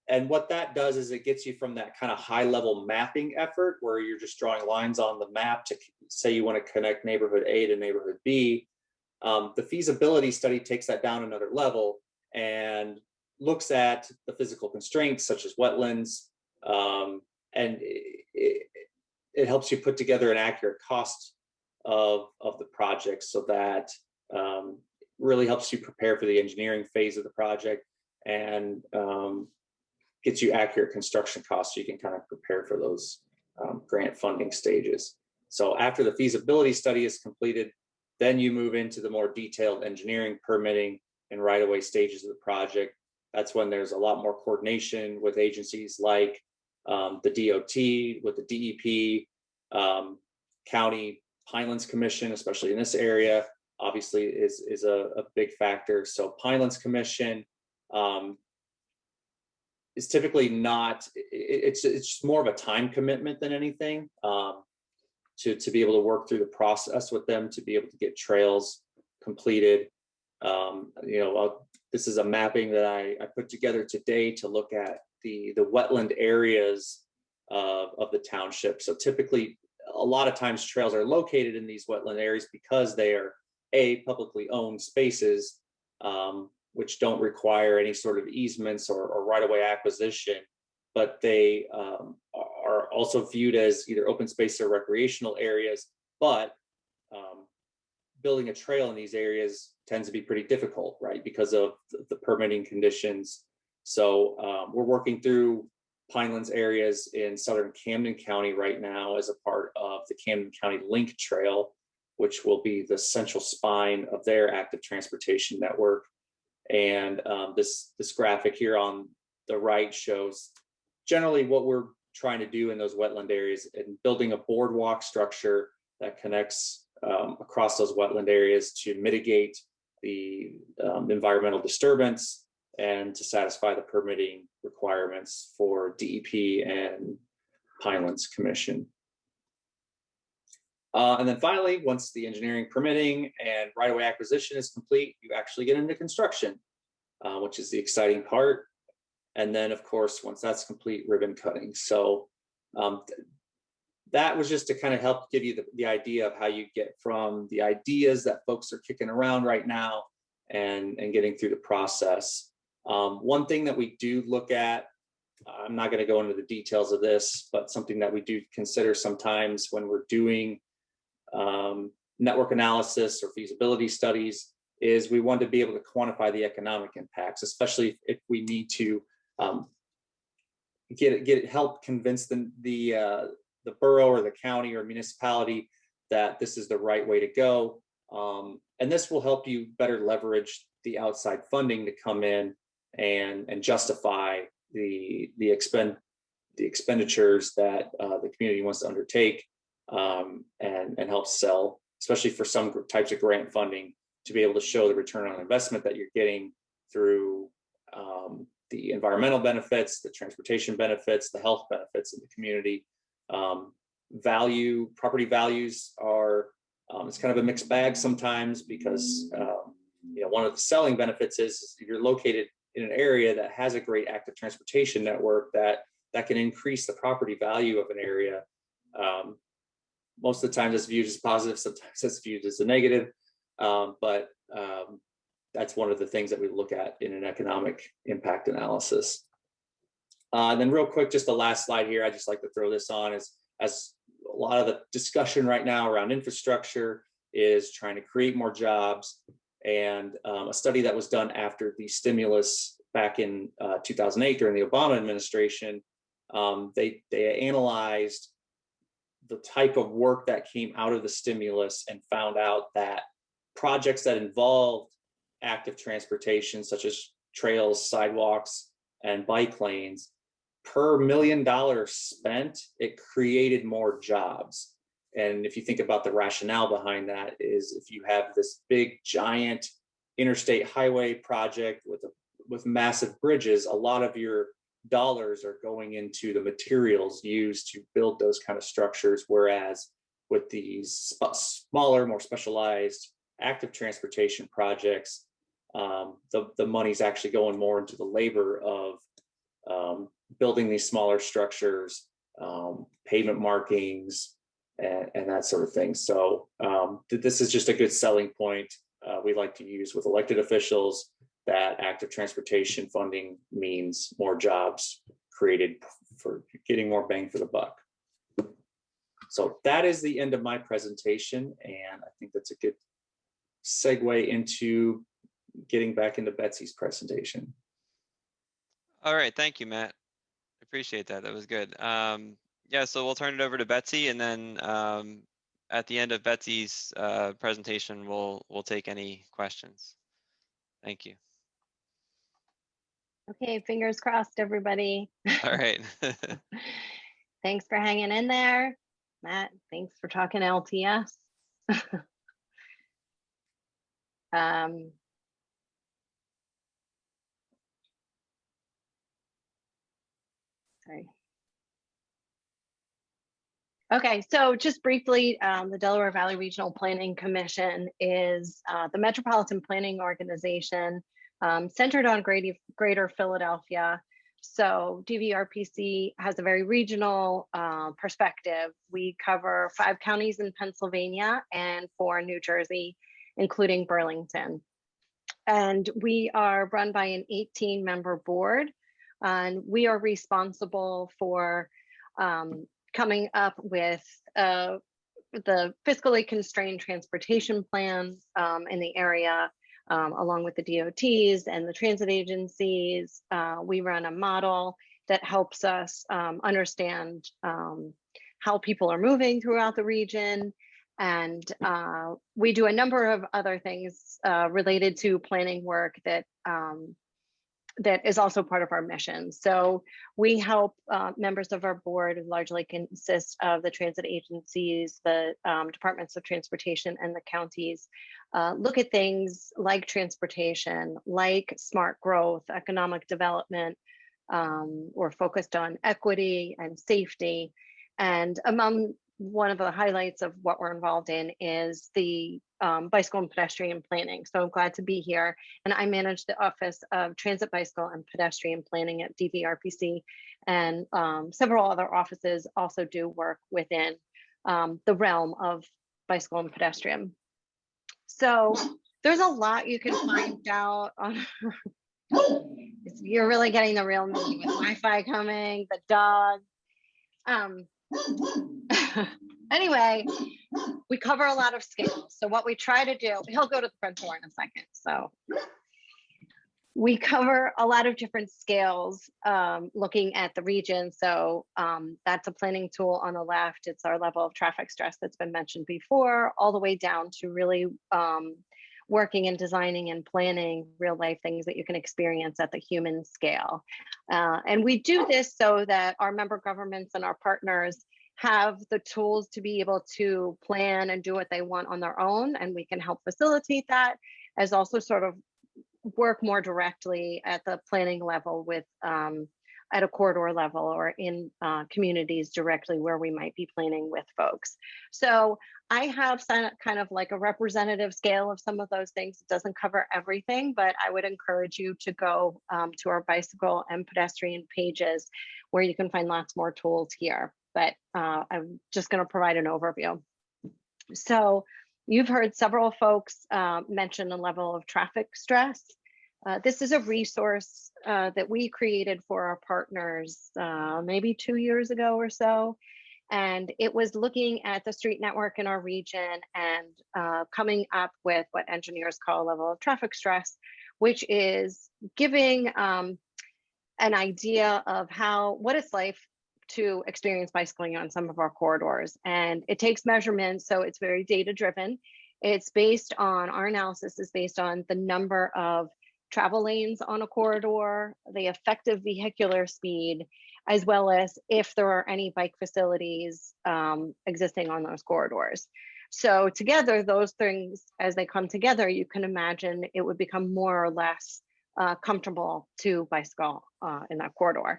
And what that does is it gets you from that kind of high level mapping effort where you're just drawing lines on the map to say you want to connect neighborhood A to neighborhood B. The feasibility study takes that down another level and looks at the physical constraints such as wetlands, and it helps you put together an accurate cost of the project, so that really helps you prepare for the engineering phase of the project, and gets you accurate construction costs so you can kind of prepare for those grant funding stages. So after the feasibility study is completed, then you move into the more detailed engineering, permitting, and right-of-way stages of the project. That's when there's a lot more coordination with agencies like the DOT, with the DEP, County Pinelands Commission, especially in this area, obviously is a big factor. So Pinelands Commission is typically not, it's more of a time commitment than anything, to be able to work through the process with them, to be able to get trails completed. This is a mapping that I put together today to look at the wetland areas of the township. So typically, a lot of times trails are located in these wetland areas because they are publicly owned spaces, which don't require any sort of easements or right-of-way acquisition, but they are also viewed as either open space or recreational areas. But building a trail in these areas tends to be pretty difficult, right, because of the permitting conditions. So we're working through Pinelands areas in southern Camden County right now as a part of the Camden County Link Trail, which will be the central spine of their active transportation network. And this graphic here on the right shows generally what we're trying to do in those wetland areas, and building a boardwalk structure that connects across those wetland areas to mitigate the environmental disturbance and to satisfy the permitting requirements for DEP and Pinelands Commission. And then finally, once the engineering, permitting, and right-of-way acquisition is complete, you actually get into construction, which is the exciting part. And then, of course, once that's complete, ribbon cutting. So that was just to kind of help give you the idea of how you get from the ideas that folks are kicking around right now and getting through the process. One thing that we do look at, I'm not going to go into the details of this, but something that we do consider sometimes when we're doing network analysis or feasibility studies is we want to be able to quantify the economic impacts, especially if we need to help convince the borough or the county or municipality that this is the right way to go. And this will help you better leverage the outside funding to come in and justify the expenditures that the community wants to undertake, and help sell, especially for some types of grant funding, to be able to show the return on investment that you're getting through the environmental benefits, the transportation benefits, the health benefits in the community. Property values are, it's kind of a mixed bag sometimes because one of the selling benefits is you're located in an area that has a great active transportation network that can increase the property value of an area. Most of the time it's viewed as positive, sometimes it's viewed as a negative, but that's one of the things that we look at in an economic impact analysis. And then real quick, just the last slide here, I just like to throw this on as a lot of the discussion right now around infrastructure is trying to create more jobs. And a study that was done after the stimulus back in 2008 during the Obama administration, they analyzed the type of work that came out of the stimulus and found out that projects that involved active transportation, such as trails, sidewalks, and bike lanes, per $1 million spent, it created more jobs. And if you think about the rationale behind that is if you have this big giant interstate highway project with massive bridges, a lot of your dollars are going into the materials used to build those kind of structures. Whereas with these smaller, more specialized active transportation projects, the money's actually going more into the labor of building these smaller structures, pavement markings, and that sort of thing. So this is just a good selling point we like to use with elected officials, that active transportation funding means more jobs created for getting more bang for the buck. So that is the end of my presentation, and I think that's a good segue into getting back into Betsy's presentation. All right, thank you, Matt. Appreciate that. That was good. Yeah, so we'll turn it over to Betsy, and then at the end of Betsy's presentation, we'll take any questions. Thank you. Okay, fingers crossed, everybody. All right. Thanks for hanging in there. Matt, thanks for talking LTS. Sorry. Okay, so just briefly, the Delaware Valley Regional Planning Commission is the metropolitan planning organization centered on Greater Philadelphia. So DVRPC has a very regional perspective. We cover 5 counties in Pennsylvania and 4 in New Jersey, including Burlington. And we are run by an 18-member board, and we are responsible for coming up with the fiscally constrained transportation plans in the area, along with the DOTs and the transit agencies. We run a model that helps us understand how people are moving throughout the region. And we do a number of other things related to planning work that that is also part of our mission. So we help members of our board, largely consist of the transit agencies, the departments of transportation, and the counties, look at things like transportation, like smart growth, economic development. We're focused on equity and safety. And among one of the highlights of what we're involved in is the bicycle and pedestrian planning. So I'm glad to be here. And I manage the Office of Transit, Bicycle, and Pedestrian Planning at DVRPC. And several other offices also do work within the realm of bicycle and pedestrian. So there's a lot you can find out on. You're really getting the real me with Wi-Fi coming, the dog. Anyway, we cover a lot of scales. So what we try to do, he'll go to the front door in a second. So we cover a lot of different scales looking at the region. So that's a planning tool on the left. It's our level of traffic stress that's been mentioned before, all the way down to really working and designing and planning real life things that you can experience at the human scale. And we do this so that our member governments and our partners have the tools to be able to plan and do what they want on their own, and we can help facilitate that. as also sort of work more directly at the planning level with at a corridor level or in communities directly where we might be planning with folks. So I have kind of like a representative scale of some of those things. It doesn't cover everything, but I would encourage you to go to our bicycle and pedestrian pages where you can find lots more tools here. But I'm just going to provide an overview. So you've heard several folks mention a level of traffic stress. This is a resource that we created for our partners maybe 2 years ago or so. And it was looking at the street network in our region and coming up with what engineers call a level of traffic stress, which is giving an idea of what it's like to experience bicycling on some of our corridors. And it takes measurements, so it's very data driven. It's based on, our analysis is based on the number of travel lanes on a corridor, the effective vehicular speed, as well as if there are any bike facilities existing on those corridors. So together, those things, as they come together, you can imagine it would become more or less comfortable to bicycle in that corridor.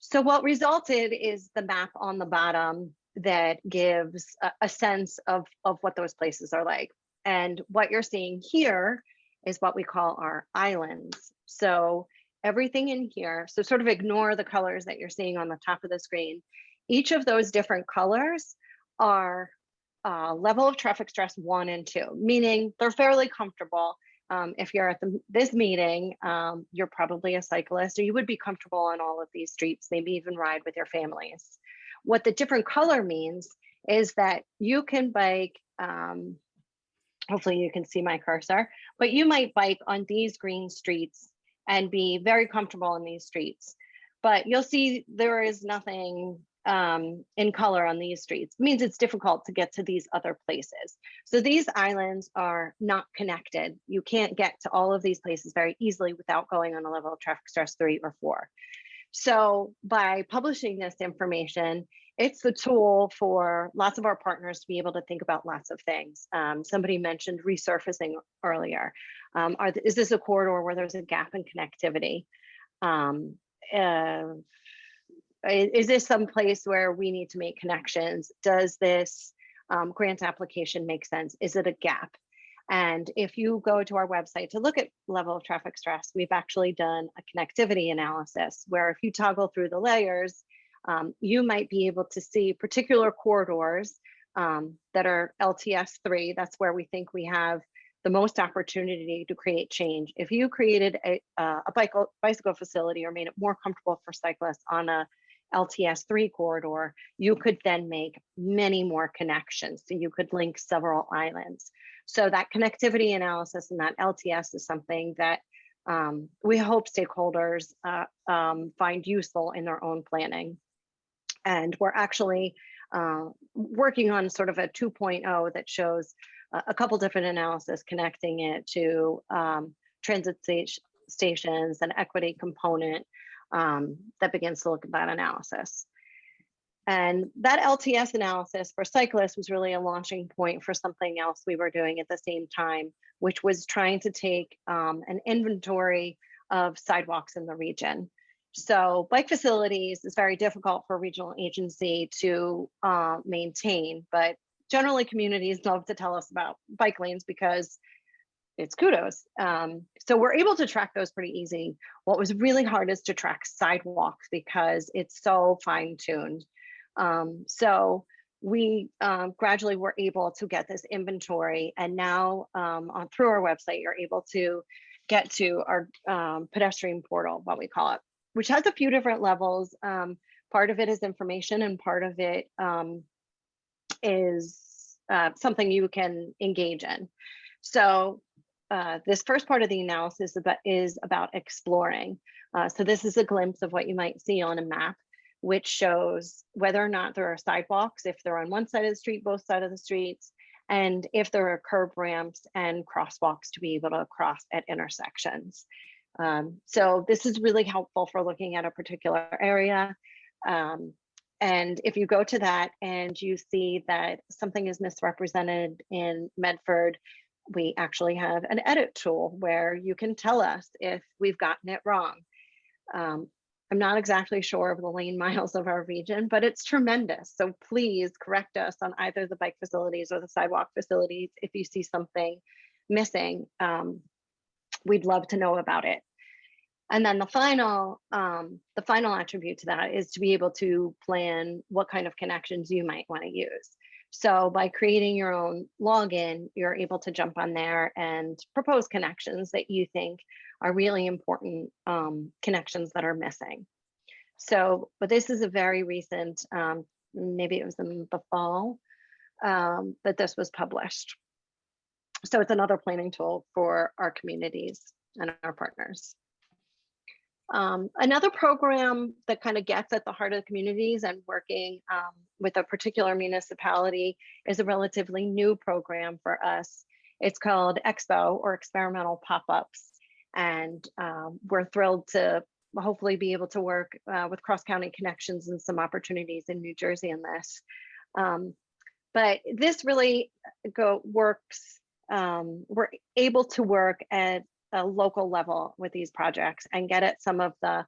So what resulted is the map on the bottom that gives a sense of what those places are like. And what you're seeing here is what we call our islands. So everything in here, so sort of ignore the colors that you're seeing on the top of the screen. Each of those different colors are level of traffic stress 1 and 2, meaning they're fairly comfortable. If you're at this meeting, you're probably a cyclist, or you would be comfortable on all of these streets, maybe even ride with your families. What the different color means is that you can bike, hopefully you can see my cursor, but you might bike on these green streets and be very comfortable in these streets. But you'll see there is nothing in color on these streets. It means it's difficult to get to these other places. So these islands are not connected. You can't get to all of these places very easily without going on a level of traffic stress 3 or 4. So by publishing this information, it's the tool for lots of our partners to be able to think about lots of things. Somebody mentioned resurfacing earlier. Is this a corridor where there's a gap in connectivity? Is this some place where we need to make connections? Does this grant application make sense? Is it a gap? And if you go to our website to look at level of traffic stress, we've actually done a connectivity analysis where if you toggle through the layers, you might be able to see particular corridors that are LTS3. That's where we think we have the most opportunity to create change. If you created a bicycle facility or made it more comfortable for cyclists on a LTS3 corridor, you could then make many more connections. So you could link several islands. So that connectivity analysis and that LTS is something that we hope stakeholders find useful in their own planning. And we're actually working on sort of a 2.0 that shows a couple different analysis connecting it to transit stations and equity component that begins to look at that analysis. And that LTS analysis for cyclists was really a launching point for something else we were doing at the same time, which was trying to take an inventory of sidewalks in the region. So bike facilities is very difficult for a regional agency to maintain, but generally communities love to tell us about bike lanes because it's kudos. So we're able to track those pretty easy. What was really hard is to track sidewalks because it's so fine-tuned. So we gradually were able to get this inventory, and now through our website, you're able to get to our pedestrian portal, what we call it, which has a few different levels. Part of it is information, and part of it is something you can engage in. So this first part of the analysis is about exploring. So this is a glimpse of what you might see on a map, which shows whether or not there are sidewalks, if they're on one side of the street, both sides of the streets, and if there are curb ramps and crosswalks to be able to cross at intersections. So this is really helpful for looking at a particular area. And if you go to that and you see that something is misrepresented in Medford, We actually have an edit tool where you can tell us if we've gotten it wrong. I'm not exactly sure of the lane miles of our region, but it's tremendous. So please correct us on either the bike facilities or the sidewalk facilities if you see something missing. We'd love to know about it. And then the final attribute to that is to be able to plan what kind of connections you might want to use. So by creating your own login, you're able to jump on there and propose connections that you think are really important connections that are missing. So, but this is a very recent, maybe it was in the fall that this was published. So it's another planning tool for our communities and our partners. Another program that kind of gets at the heart of the communities and working with a particular municipality is a relatively new program for us. It's called Expo, or Experimental Pop-Ups. And we're thrilled to hopefully be able to work with cross-county connections and some opportunities in New Jersey in this. But this really works, we're able to work at a local level with these projects and get at some of the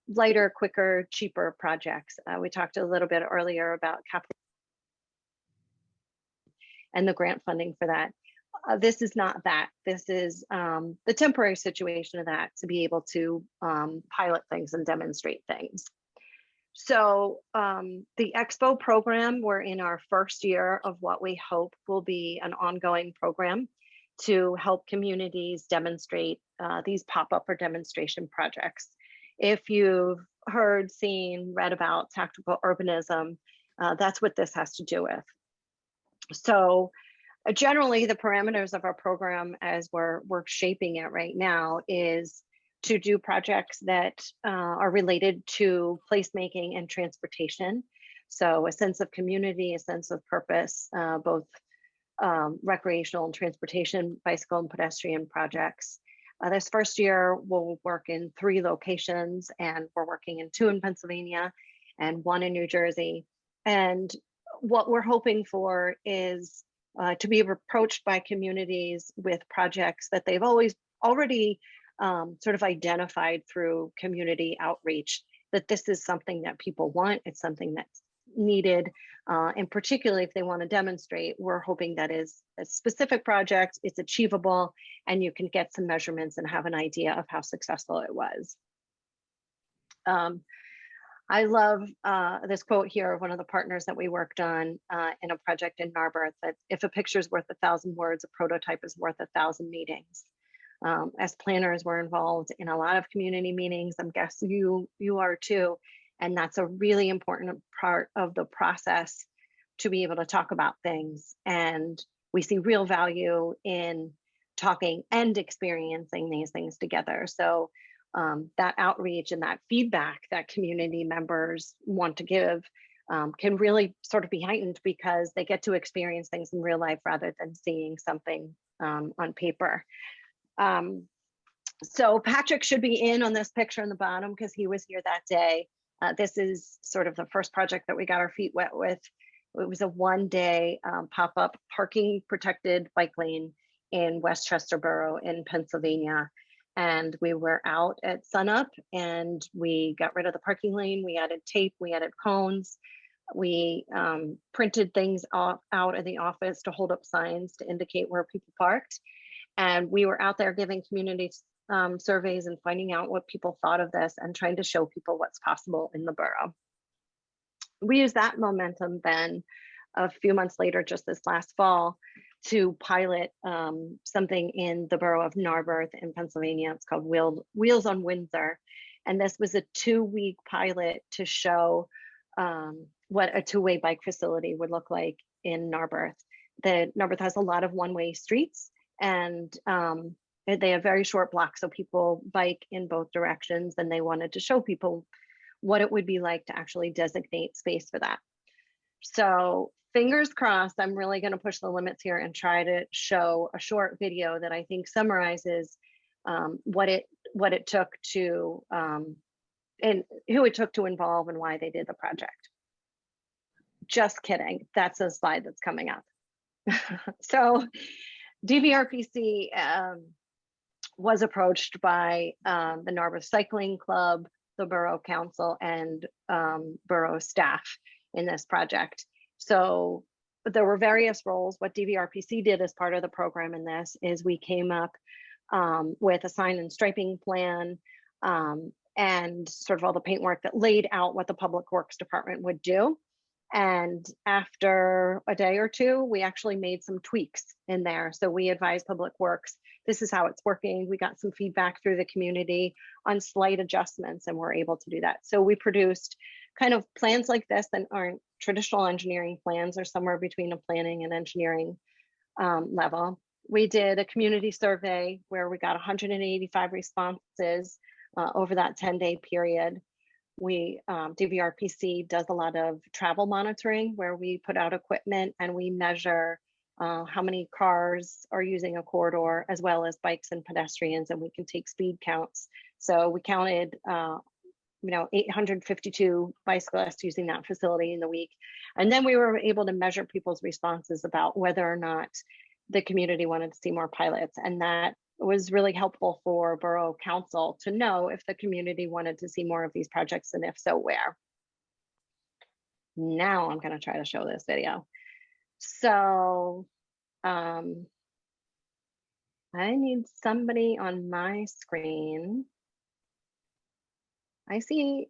lighter, quicker, cheaper projects. We talked a little bit earlier about capital and the grant funding for that. This is not that. This is the temporary situation of that, to be able to pilot things and demonstrate things. So the Expo program, we're in our first year of what we hope will be an ongoing program to help communities demonstrate these pop-up or demonstration projects. If you've heard, seen, read about tactical urbanism, that's what this has to do with. So generally, the parameters of our program as we're shaping it right now is to do projects that are related to placemaking and transportation. So a sense of community, a sense of purpose, both recreational and transportation, bicycle and pedestrian projects. This first year, we'll work in 3 locations, and we're working in 2 in Pennsylvania and 1 in New Jersey. And what we're hoping for is to be approached by communities with projects that they've already sort of identified through community outreach, that this is something that people want, it's something that's needed, and particularly if they want to demonstrate, we're hoping that is a specific project, it's achievable, and you can get some measurements and have an idea of how successful it was. I love this quote here of one of the partners that we worked on in a project in Narberth, that if a picture is worth 1,000 words, a prototype is worth 1,000 meetings. As planners, we're involved in a lot of community meetings. I'm guessing you are too. And that's a really important part of the process, to be able to talk about things. And we see real value in talking and experiencing these things together. So that outreach and that feedback that community members want to give can really sort of be heightened, because they get to experience things in real life rather than seeing something on paper. So Patrick should be in on this picture in the bottom because he was here that day. This is sort of the first project that we got our feet wet with. It was a 1-day pop-up parking protected bike lane in Westchester Borough in Pennsylvania. And we were out at sunup and we got rid of the parking lane. We added tape, we added cones. We printed things out in the office to hold up signs to indicate where people parked. And we were out there giving community surveys and finding out what people thought of this and trying to show people what's possible in the borough. We used that momentum then a few months later, just this last fall, to pilot something in the borough of Narberth in Pennsylvania. It's called Wheels on Windsor. And this was a 2-week pilot to show what a 2-way bike facility would look like in Narberth. Narberth has a lot of 1-way streets, and they have very short blocks, so people bike in both directions, and they wanted to show people what it would be like to actually designate space for that. So fingers crossed, I'm really going to push the limits here and try to show a short video that I think summarizes what it took to and who it took to involve and why they did the project. Just kidding. That's a slide that's coming up. So DVRPC was approached by the Narberth Cycling Club, the Borough Council, and Borough staff in this project. So there were various roles. What DVRPC did as part of the program in this is we came up with a sign and striping plan and sort of all the paintwork that laid out what the Public Works Department would do. And after a day or two, we actually made some tweaks in there. So we advised Public Works, this is how it's working. We got some feedback through the community on slight adjustments, and we're able to do that. So we produced kind of plans like this that aren't traditional engineering plans, or somewhere between a planning and engineering level. We did a community survey where we got 185 responses over that 10-day period. We DVRPC does a lot of travel monitoring where we put out equipment and we measure how many cars are using a corridor, as well as bikes and pedestrians, and we can take speed counts. So we counted 852 bicyclists using that facility in the week. And then we were able to measure people's responses about whether or not the community wanted to see more pilots. And that was really helpful for Borough Council to know if the community wanted to see more of these projects, and if so, where. Now I'm going to try to show this video. So I need somebody on my screen. I see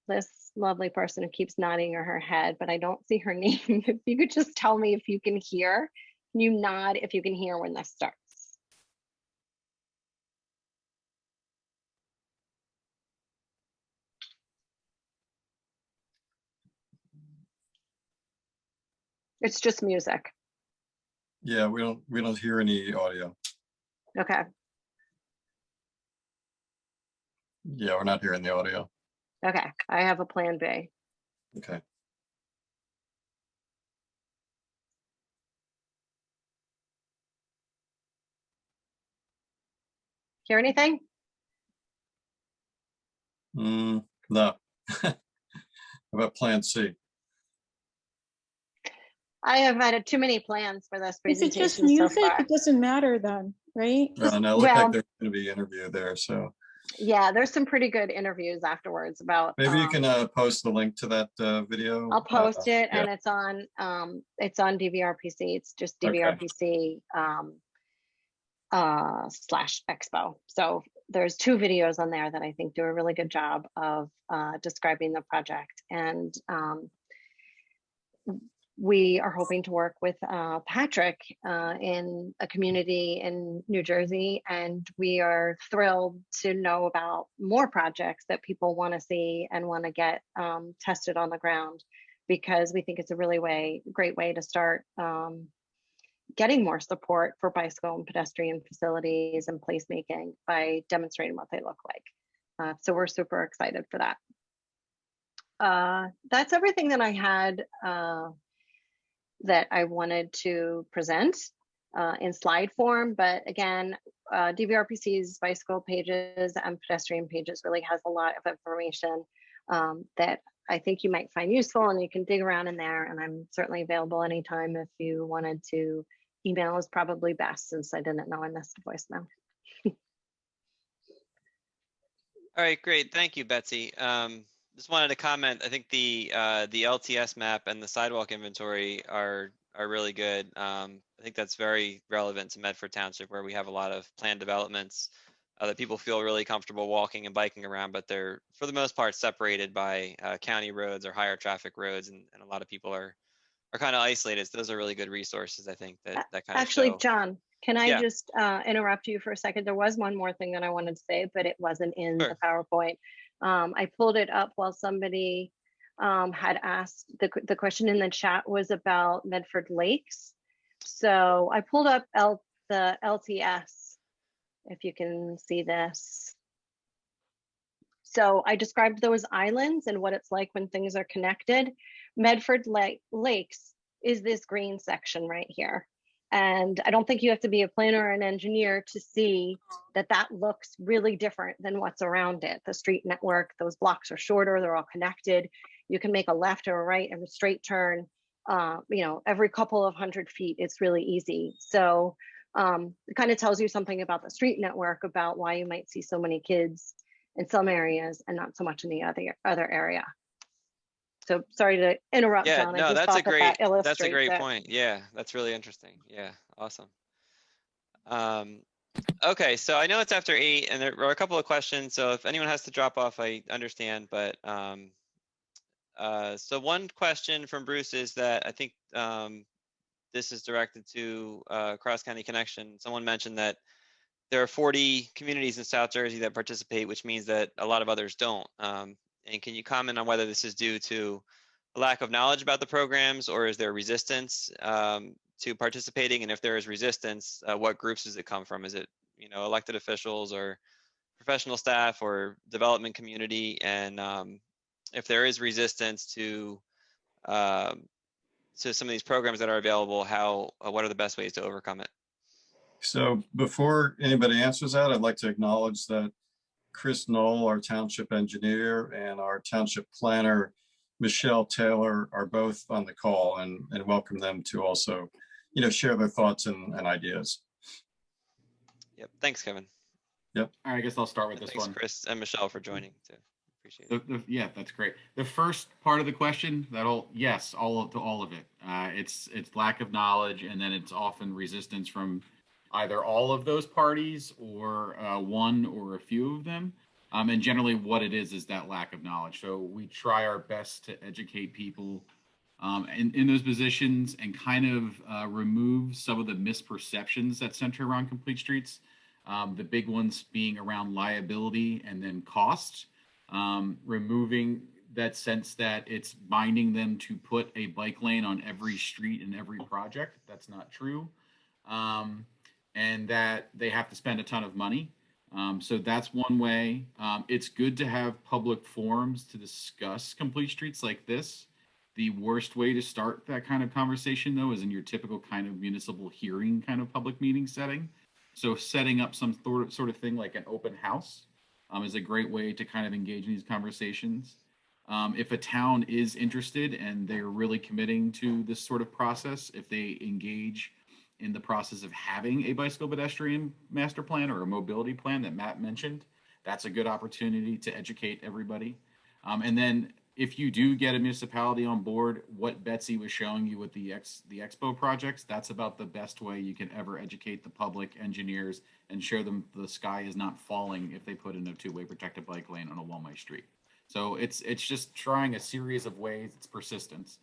this lovely person who keeps nodding her head, but I don't see her name. If you could just tell me if you can hear. Can you nod if you can hear when this starts? It's just music. Yeah, we don't hear any audio. Okay. Yeah, we're not hearing the audio. Okay. I have a plan B. Okay. Hear anything? No. How about plan C? I have added too many plans for this Is it presentation just so music? far. It doesn't matter then, right? No, it looked well- like there's going to be an interview there, so Yeah, there's some pretty good interviews afterwards about. maybe you can post the link to that video. I'll post it, yeah. and it's on DVRPC. It's just DVRPC /expo. So there's 2 videos on there that I think do a really good job of describing the project. And we are hoping to work with Patrick in a community in New Jersey, and we are thrilled to know about more projects that people want to see and want to get tested on the ground, because we think it's a really great way to start getting more support for bicycle and pedestrian facilities and placemaking by demonstrating what they look like. So we're super excited for that. That's everything that I had that I wanted to present in slide form. But again, DVRPC's bicycle pages and pedestrian pages really has a lot of information that I think you might find useful, and you can dig around in there. And I'm certainly available anytime if you wanted to. Email is probably best, since I didn't know I missed a voicemail. All right, great. Thank you, Betsy. Just wanted to comment. I think the LTS map and the sidewalk inventory are really good. I think that's very relevant to Medford Township, where we have a lot of planned developments that people feel really comfortable walking and biking around, but they're for the most part separated by county roads or higher traffic roads, and a lot of people are kind of isolated. So those are really good resources, I think, that kind of Actually, show. John, can I Yeah. just interrupt you for a second? There was one more thing that I wanted to say, but it wasn't in Sure. the PowerPoint. I pulled it up while somebody had asked, the question in the chat was about Medford Lakes. So I pulled up the LTS, if you can see this. So I described those islands and what it's like when things are connected. Medford Lakes is this green section right here. And I don't think you have to be a planner or an engineer to see that that looks really different than what's around it. The street network, those blocks are shorter, they're all connected. You can make a left or a right and a straight turn, every couple of 100 feet. It's really easy. So It kind of tells you something about the street network, about why you might see so many kids in some areas and not so much in the other area. So sorry to interrupt, Yeah, John. I no, just thought that that's a illustrates great it. point. Yeah, that's really interesting. Yeah, awesome. Okay, so I know it's after 8 and there are a couple of questions. So if anyone has to drop off, I understand. But so one question from Bruce is that I think this is directed to Cross County Connection. Someone mentioned that there are 40 communities in South Jersey that participate, which means that a lot of others don't. And can you comment on whether this is due to a lack of knowledge about the programs, or is there resistance to participating? And if there is resistance, what groups does it come from? Is it, you know, elected officials or professional staff or development community? And if there is resistance to some of these programs that are available, what are the best ways to overcome it? So before anybody answers that, I'd like to acknowledge that Chris Knoll, our township engineer, and our township planner, Michelle Taylor, are both on the call, and welcome them to also, you know, share their thoughts and ideas. Yep. Thanks, Kevin. Yep. All right, I guess I'll start with this Thanks, one. Chris and Michelle, for joining too. Appreciate it. Yeah, that's great. The first part of the question, yes, all of it. It's lack of knowledge, and then it's often resistance from either all of those parties or one or a few of them. And generally what it is that lack of knowledge. So we try our best to educate people in those positions and kind of remove some of the misperceptions that center around complete streets. The big ones being around liability and then cost. Removing that sense that it's binding them to put a bike lane on every street in every project. That's not true. And that they have to spend a ton of money. So that's one way. It's good to have public forums to discuss complete streets like this. The worst way to start that kind of conversation, though, is in your typical kind of municipal hearing kind of public meeting setting. So setting up some sort of thing like an open house is a great way to kind of engage in these conversations. If a town is interested and they're really committing to this sort of process, if they engage in the process of having a bicycle pedestrian master plan or a mobility plan that Matt mentioned, that's a good opportunity to educate everybody. And then if you do get a municipality on board, what Betsy was showing you with the expo projects, that's about the best way you can ever educate the public, engineers, and show them the sky is not falling if they put in a two-way protected bike lane on a one-way street. So it's just trying a series of ways. It's persistence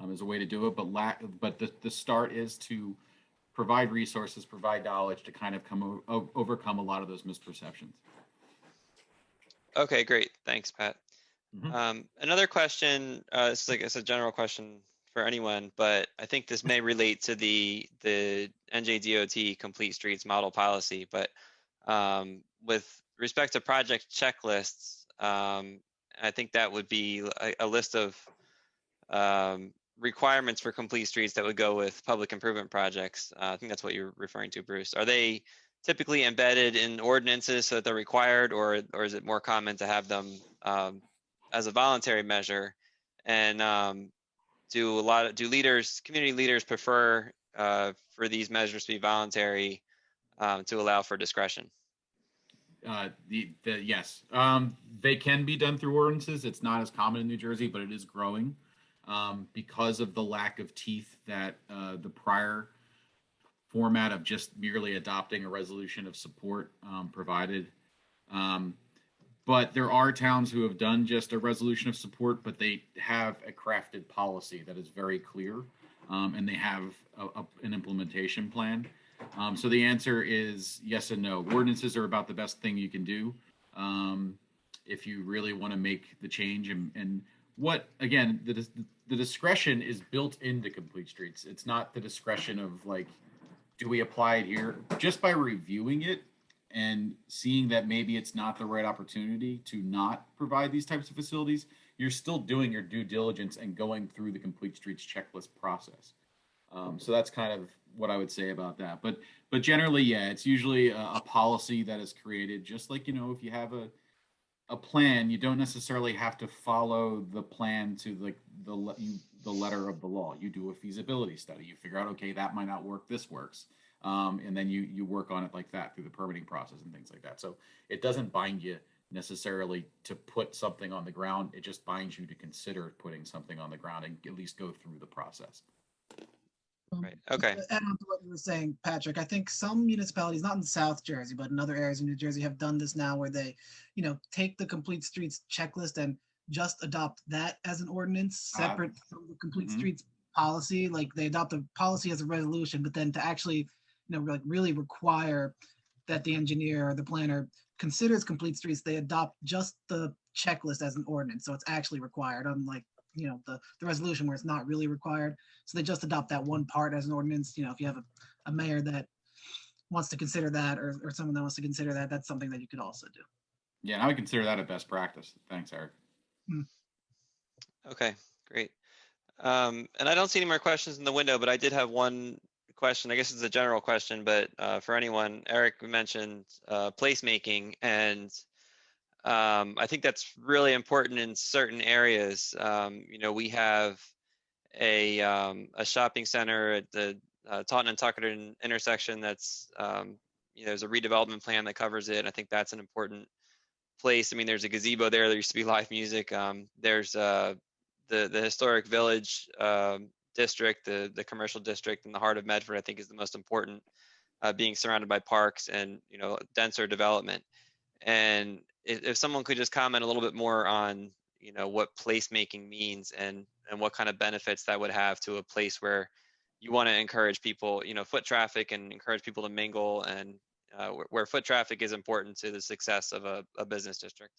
is a way to do it, but the start is to provide resources, provide knowledge to kind of overcome a lot of those misperceptions. Okay, great. Thanks, Pat. Mm-hmm. Another question, this is like it's a general question for anyone, but I think this may relate to the NJDOT Complete Streets model policy. But with respect to project checklists, I think that would be a list of requirements for complete streets that would go with public improvement projects. I think that's what you're referring to, Bruce. Are they typically embedded in ordinances so that they're required, or is it more common to have them as a voluntary measure? And do community leaders prefer for these measures to be voluntary to allow for discretion? Yes, they can be done through ordinances. It's not as common in New Jersey, but it is growing because of the lack of teeth that the prior format of just merely adopting a resolution of support provided. But there are towns who have done just a resolution of support, but they have a crafted policy that is very clear, and they have an implementation plan. So the answer is yes and no. Ordinances are about the best thing you can do if you really want to make the change. And what, again, the discretion is built into complete streets. It's not the discretion of like, do we apply it here? Just by reviewing it and seeing that maybe it's not the right opportunity to not provide these types of facilities, you're still doing your due diligence and going through the complete streets checklist process. So that's kind of what I would say about that. But generally, yeah, it's usually a policy that is created. Just like, you know, if you have a plan, you don't necessarily have to follow the plan to like the letter of the law. You do a feasibility study. You figure out, okay, that might not work. This works. And then you work on it like that through the permitting process and things like that. So it doesn't bind you necessarily to put something on the ground. It just binds you to consider putting something on the ground and at least go through the process. Right. Okay. To add on to what you were saying, Patrick, I think some municipalities, not in South Jersey, but in other areas in New Jersey, have done this now where they, take the complete streets checklist and just adopt that as an ordinance separate from the complete Mhm. streets policy. Like they adopt the policy as a resolution, but then to actually, like really require that the engineer or the planner considers complete streets, they adopt just the checklist as an ordinance. So it's actually required, unlike the resolution where it's not really required. So they just adopt that one part as an ordinance. If you have a mayor that wants to consider that, or someone that wants to consider that, that's something that you could also do. Yeah, and I would consider that a best practice. Thanks, Eric. Okay, great. And I don't see any more questions in the window, but I did have one question. I guess it's a general question, but for anyone, Eric mentioned placemaking, and I think that's really important in certain areas. We have a shopping center at the Taunton and Tuckerton intersection that's, there's a redevelopment plan that covers it. I think that's an important place. I mean, there's a gazebo there. There used to be live music. There's the historic village district, the commercial district in the heart of Medford, I think is the most important, being surrounded by parks and, denser development. And if someone could just comment a little bit more on, what placemaking means and what kind of benefits that would have to a place where you want to encourage people, foot traffic and encourage people to mingle, and where foot traffic is important to the success of a business district.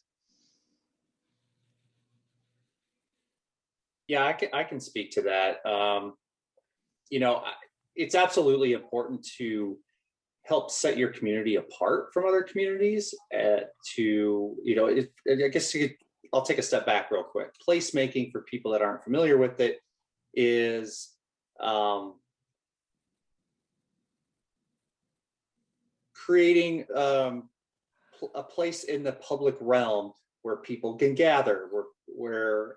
Yeah, I can speak to that. It's absolutely important to help set your community apart from other communities. I guess I'll take a step back real quick. Placemaking, for people that aren't familiar with it, is creating a place in the public realm where people can gather, where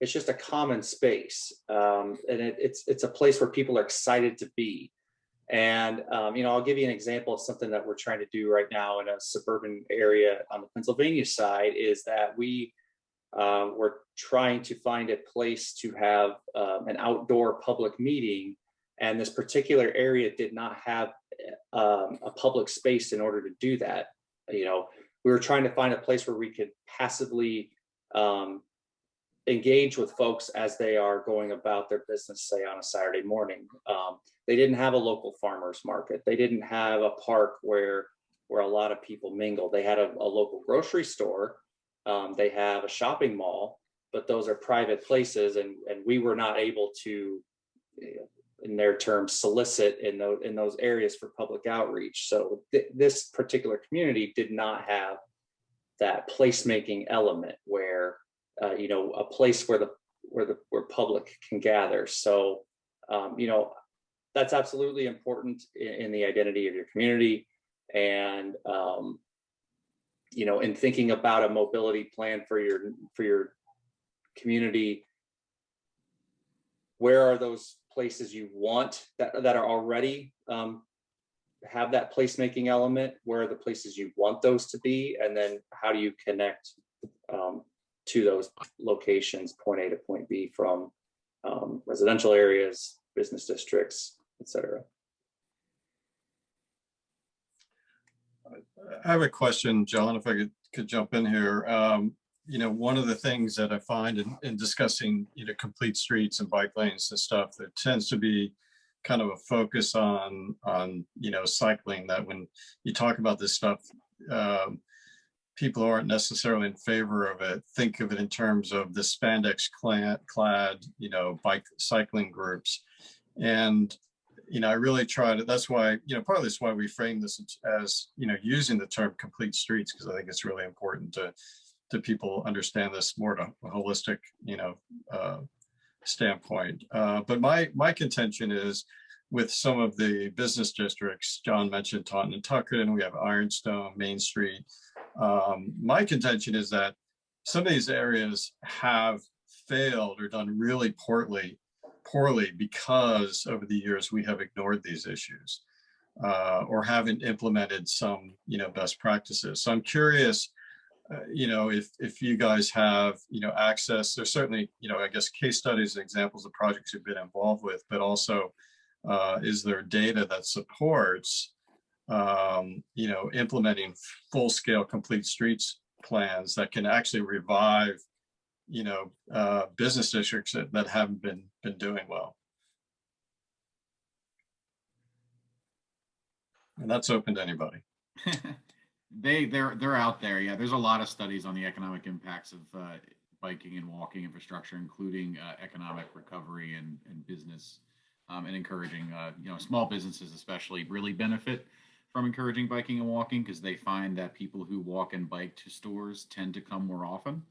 it's just a common space, and it's a place where people are excited to be. And I'll give you an example of something that we're trying to do right now in a suburban area on the Pennsylvania side. Is that we're trying to find a place to have an outdoor public meeting, and this particular area did not have a public space in order to do that. We were trying to find a place where we could passively engage with folks as they are going about their business, say on a Saturday morning. They didn't have a local farmers market. They didn't have a park where a lot of people mingle. They had a local grocery store. They have a shopping mall, but those are private places, and we were not able to, in their terms, solicit in those areas for public outreach. So this particular community did not have that placemaking element where a place where public can gather. So that's absolutely important in the identity of your community. And in thinking about a mobility plan for your community, where are those places you want that are already have that placemaking element? Where are the places you want those to be? And then how do you connect to those locations, point A to point B, from residential areas, business districts, etc. I have a question, John, if I could jump in here. One of the things that I find in discussing, complete streets and bike lanes and stuff, there tends to be kind of a focus on cycling, that when you talk about this stuff, people who aren't necessarily in favor of it think of it in terms of the spandex clad, bike cycling groups. And, I really try to, that's why, partly that's why we frame this as, using the term complete streets, because I think it's really important to people understand this more to a holistic, standpoint. But my contention is, with some of the business districts, John mentioned Taunton and Tuckerton, we have Ironstone, Main Street. My contention is that some of these areas have failed or done really poorly because over the years we have ignored these issues. or haven't implemented some, best practices. So I'm curious, if you guys have, access, there's certainly, I guess case studies and examples of projects you've been involved with, but also is there data that supports, implementing full-scale complete streets plans that can actually revive, business districts that haven't been doing well. And that's open to anybody. They're out there. Yeah, there's a lot of studies on the economic impacts of biking and walking infrastructure, including economic recovery and business, and encouraging, small businesses especially really benefit from encouraging biking and walking, because they find that people who walk and bike to stores tend to come more often.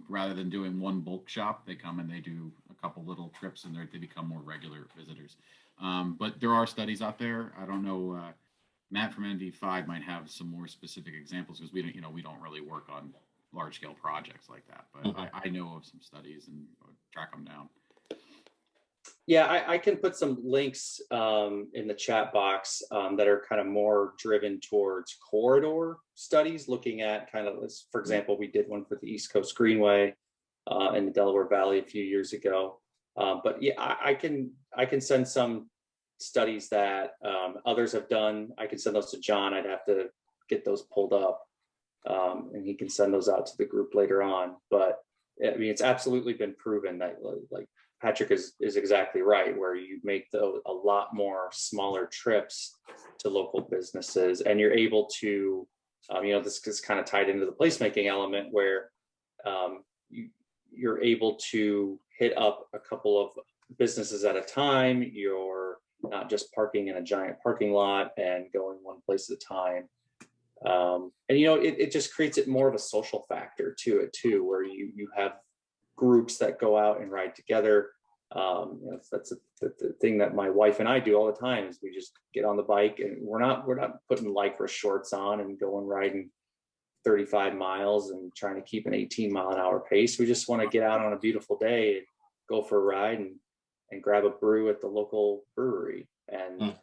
Rather than doing one bulk shop, they come and they do a couple little trips, and they become more regular visitors. But there are studies out there. I don't know. Matt from ND5 might have some more specific examples, because we don't really work on large scale projects like that. But I know of some studies and track them down. Yeah, I can put some links in the chat box that are kind of more driven towards corridor studies, looking at kind of, for example, we did one for the East Coast Greenway in the Delaware Valley a few years ago. But yeah, I can send some studies that others have done. I can send those to John. I'd have to get those pulled up, and he can send those out to the group later on. But I mean, it's absolutely been proven that, like Patrick is exactly right, where you make a lot more smaller trips to local businesses, and you're able to, this is kind of tied into the placemaking element, where you're able to hit up a couple of businesses at a time. You're not just parking in a giant parking lot and going one place at a time. And it just creates it more of a social factor to it too, where you have groups that go out and ride together. That's the thing that my wife and I do all the time, is we just get on the bike, and we're not putting Lycra shorts on and going riding 35 miles and trying to keep an 18-mile-an-hour pace. We just want to get out on a beautiful day and go for a ride and grab a brew at the local brewery, and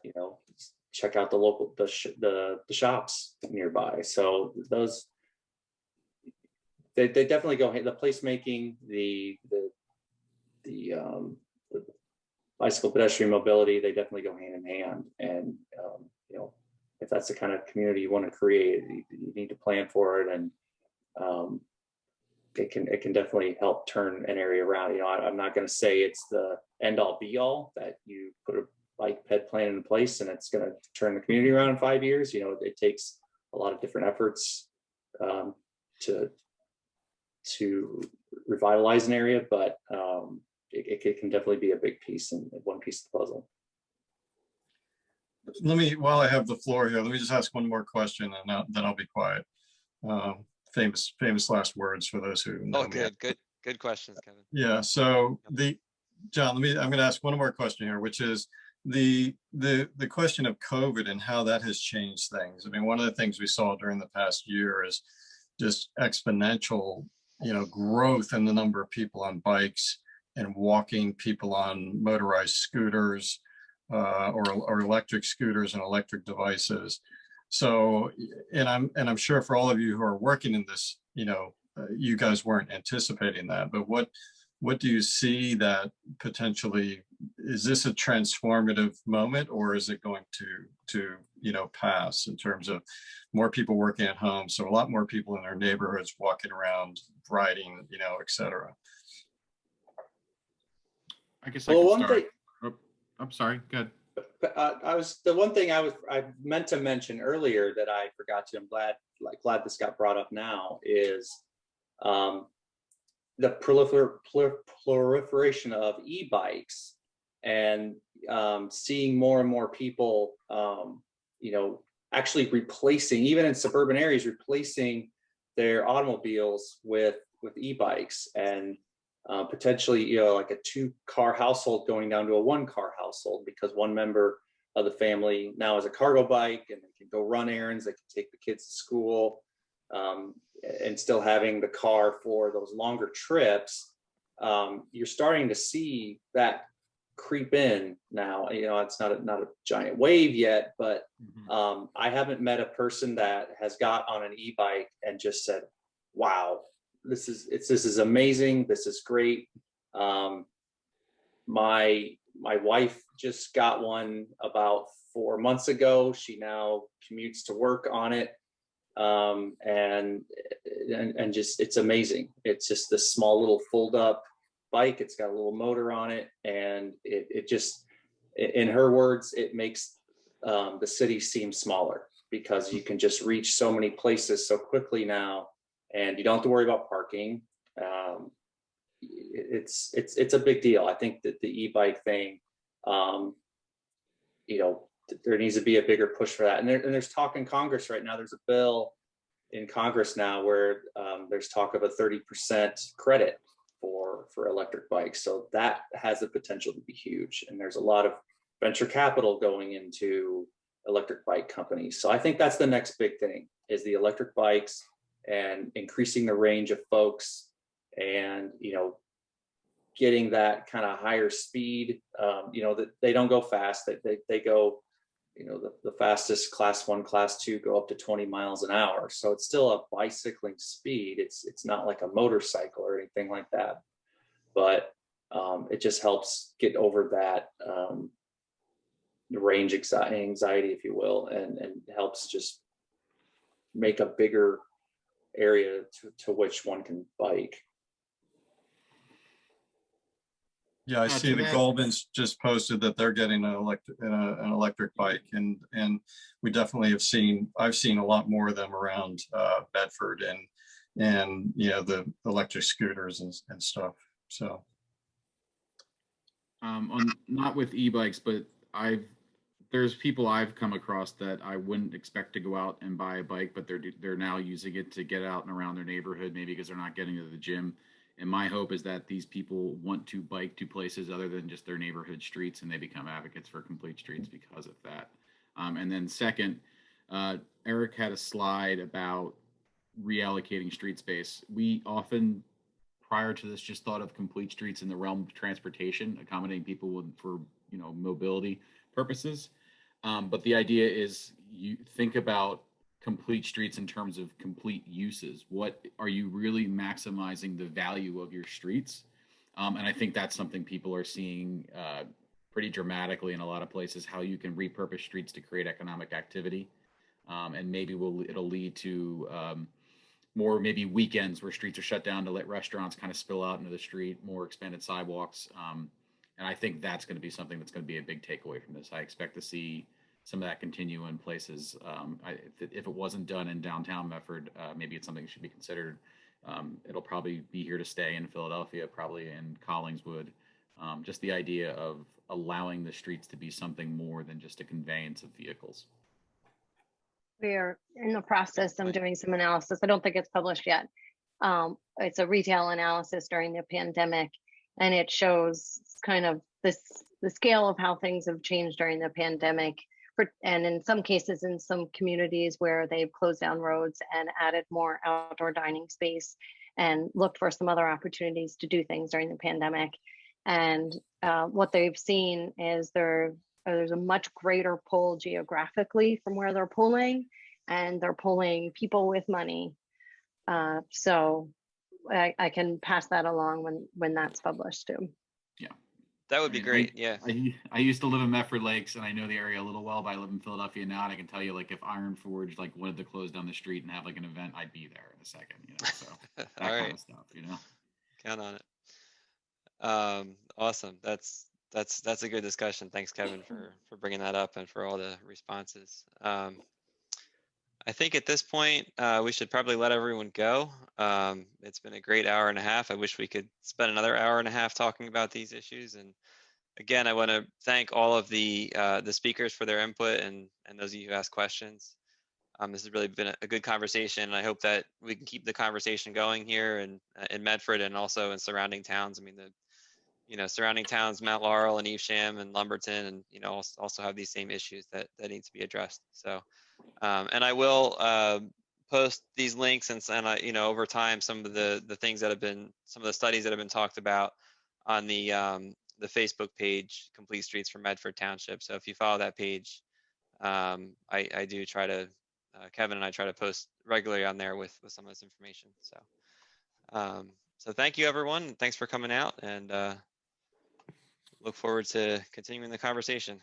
check out the shops nearby. So those they definitely go, the placemaking, the bicycle pedestrian mobility, they definitely go hand in hand. And if that's the kind of community you want to create, you need to plan for it, and it can definitely help turn an area around. I'm not going to say it's the end all be all, that you put a bike ped plan in place and it's going to turn the community around in 5 years. It takes a lot of different efforts to revitalize an area, but it can definitely be a big piece and one piece of the puzzle. While I have the floor here, let me just ask one more question, and then I'll be quiet. Famous last words for those who know me. Good questions, Kevin. Yeah. So John, I'm going to ask one more question here, which is the question of COVID and how that has changed things. I mean, one of the things we saw during the past year is just exponential, growth in the number of people on bikes and walking, people on motorized scooters, or electric scooters and electric devices. So, and I'm sure for all of you who are working in this, you guys weren't anticipating that, but what do you see that potentially, is this a transformative moment, or is it going to pass in terms of more people working at home? So a lot more people in their neighborhoods walking around, riding, et cetera. I guess I can start. I'm sorry, good. The one thing I meant to mention earlier that I forgot to, I'm glad this got brought up now, is the proliferation of e-bikes, and seeing more and more people, actually replacing, even in suburban areas, replacing their automobiles with e-bikes, and potentially, like a 2-car household going down to a 1-car household, because one member of the family now has a cargo bike and they can go run errands, they can take the kids to school, and still having the car for those longer trips. You're starting to see that creep in now. It's not a giant wave yet, but I haven't met a person that has got on an e-bike and just said, wow, this is amazing. This is great. My wife just got one about 4 months ago. She now commutes to work on it. And just, it's amazing. It's just this small little fold up bike. It's got a little motor on it, and it just, in her words, it makes the city seem smaller, because you can just reach so many places so quickly now, and you don't have to worry about parking. It's a big deal. I think that the e-bike thing, there needs to be a bigger push for that. And there's talk in Congress right now. There's a bill in Congress now where there's talk of a 30% credit for electric bikes. So that has the potential to be huge. And there's a lot of venture capital going into electric bike companies. So I think that's the next big thing, is the electric bikes and increasing the range of folks, and getting that kind of higher speed. That they don't go fast, they go, the fastest class 1, class 2 go up to 20 miles an hour. So it's still a bicycling speed. It's not like a motorcycle or anything like that, but it just helps get over that range anxiety, if you will, and helps just make a bigger area to which one can bike. Yeah, I see the Goldmans just posted that they're getting an electric bike, and we definitely I've seen a lot more of them around Bedford and the electric scooters and stuff. So not with e-bikes, but there's people I've come across that I wouldn't expect to go out and buy a bike, but they're now using it to get out and around their neighborhood, maybe because they're not getting to the gym. And my hope is that these people want to bike to places other than just their neighborhood streets, and they become advocates for complete streets because of that. And then second, Eric had a slide about reallocating street space. We often, prior to this, just thought of complete streets in the realm of transportation, accommodating people for mobility purposes. But the idea is, you think about complete streets in terms of complete uses. What are you really maximizing the value of your streets? And I think that's something people are seeing pretty dramatically in a lot of places, how you can repurpose streets to create economic activity. And maybe it'll lead to more maybe weekends where streets are shut down to let restaurants kind of spill out into the street, more expanded sidewalks. And I think that's going to be something that's going to be a big takeaway from this. I expect to see some of that continue in places. If it wasn't done in downtown Medford, maybe it's something that should be considered. It'll probably be here to stay in Philadelphia, probably in Collingswood. Just the idea of allowing the streets to be something more than just a conveyance of vehicles. We are in the process of doing some analysis. I don't think it's published yet. It's a retail analysis during the pandemic, and it shows kind of the scale of how things have changed during the pandemic. And in some cases, in some communities where they've closed down roads and added more outdoor dining space and looked for some other opportunities to do things during the pandemic. And what they've seen is there's a much greater pull geographically from where they're pulling, and they're pulling people with money. So I can pass that along when that's published too. Yeah. That would be great. Yeah. I used to live in Medford Lakes, and I know the area a little well, but I live in Philadelphia now, and I can tell you, like, if Iron Forge wanted to close down the street and have an event, I'd be there in a second. So that kind of stuff. Count on it. Awesome. That's a good discussion. Thanks, Kevin, for bringing that up and for all the responses. I think at this point, we should probably let everyone go. It's been a great hour and a half. I wish we could spend another hour and a half talking about these issues. And again, I want to thank all of the speakers for their input and those of you who asked questions. This has really been a good conversation, and I hope that we can keep the conversation going here in Medford and also in surrounding towns. I mean, surrounding towns, Mount Laurel and Evesham and Lumberton, and also have these same issues that need to be addressed. So. And I will post these links and over time some of the things that have been, some of the studies that have been talked about on the the Facebook page, Complete Streets for Medford Township. So if you follow that page, I do try to, Kevin and I try to post regularly on there with some of this information. So thank you, everyone. Thanks for coming out, and look forward to continuing the conversation.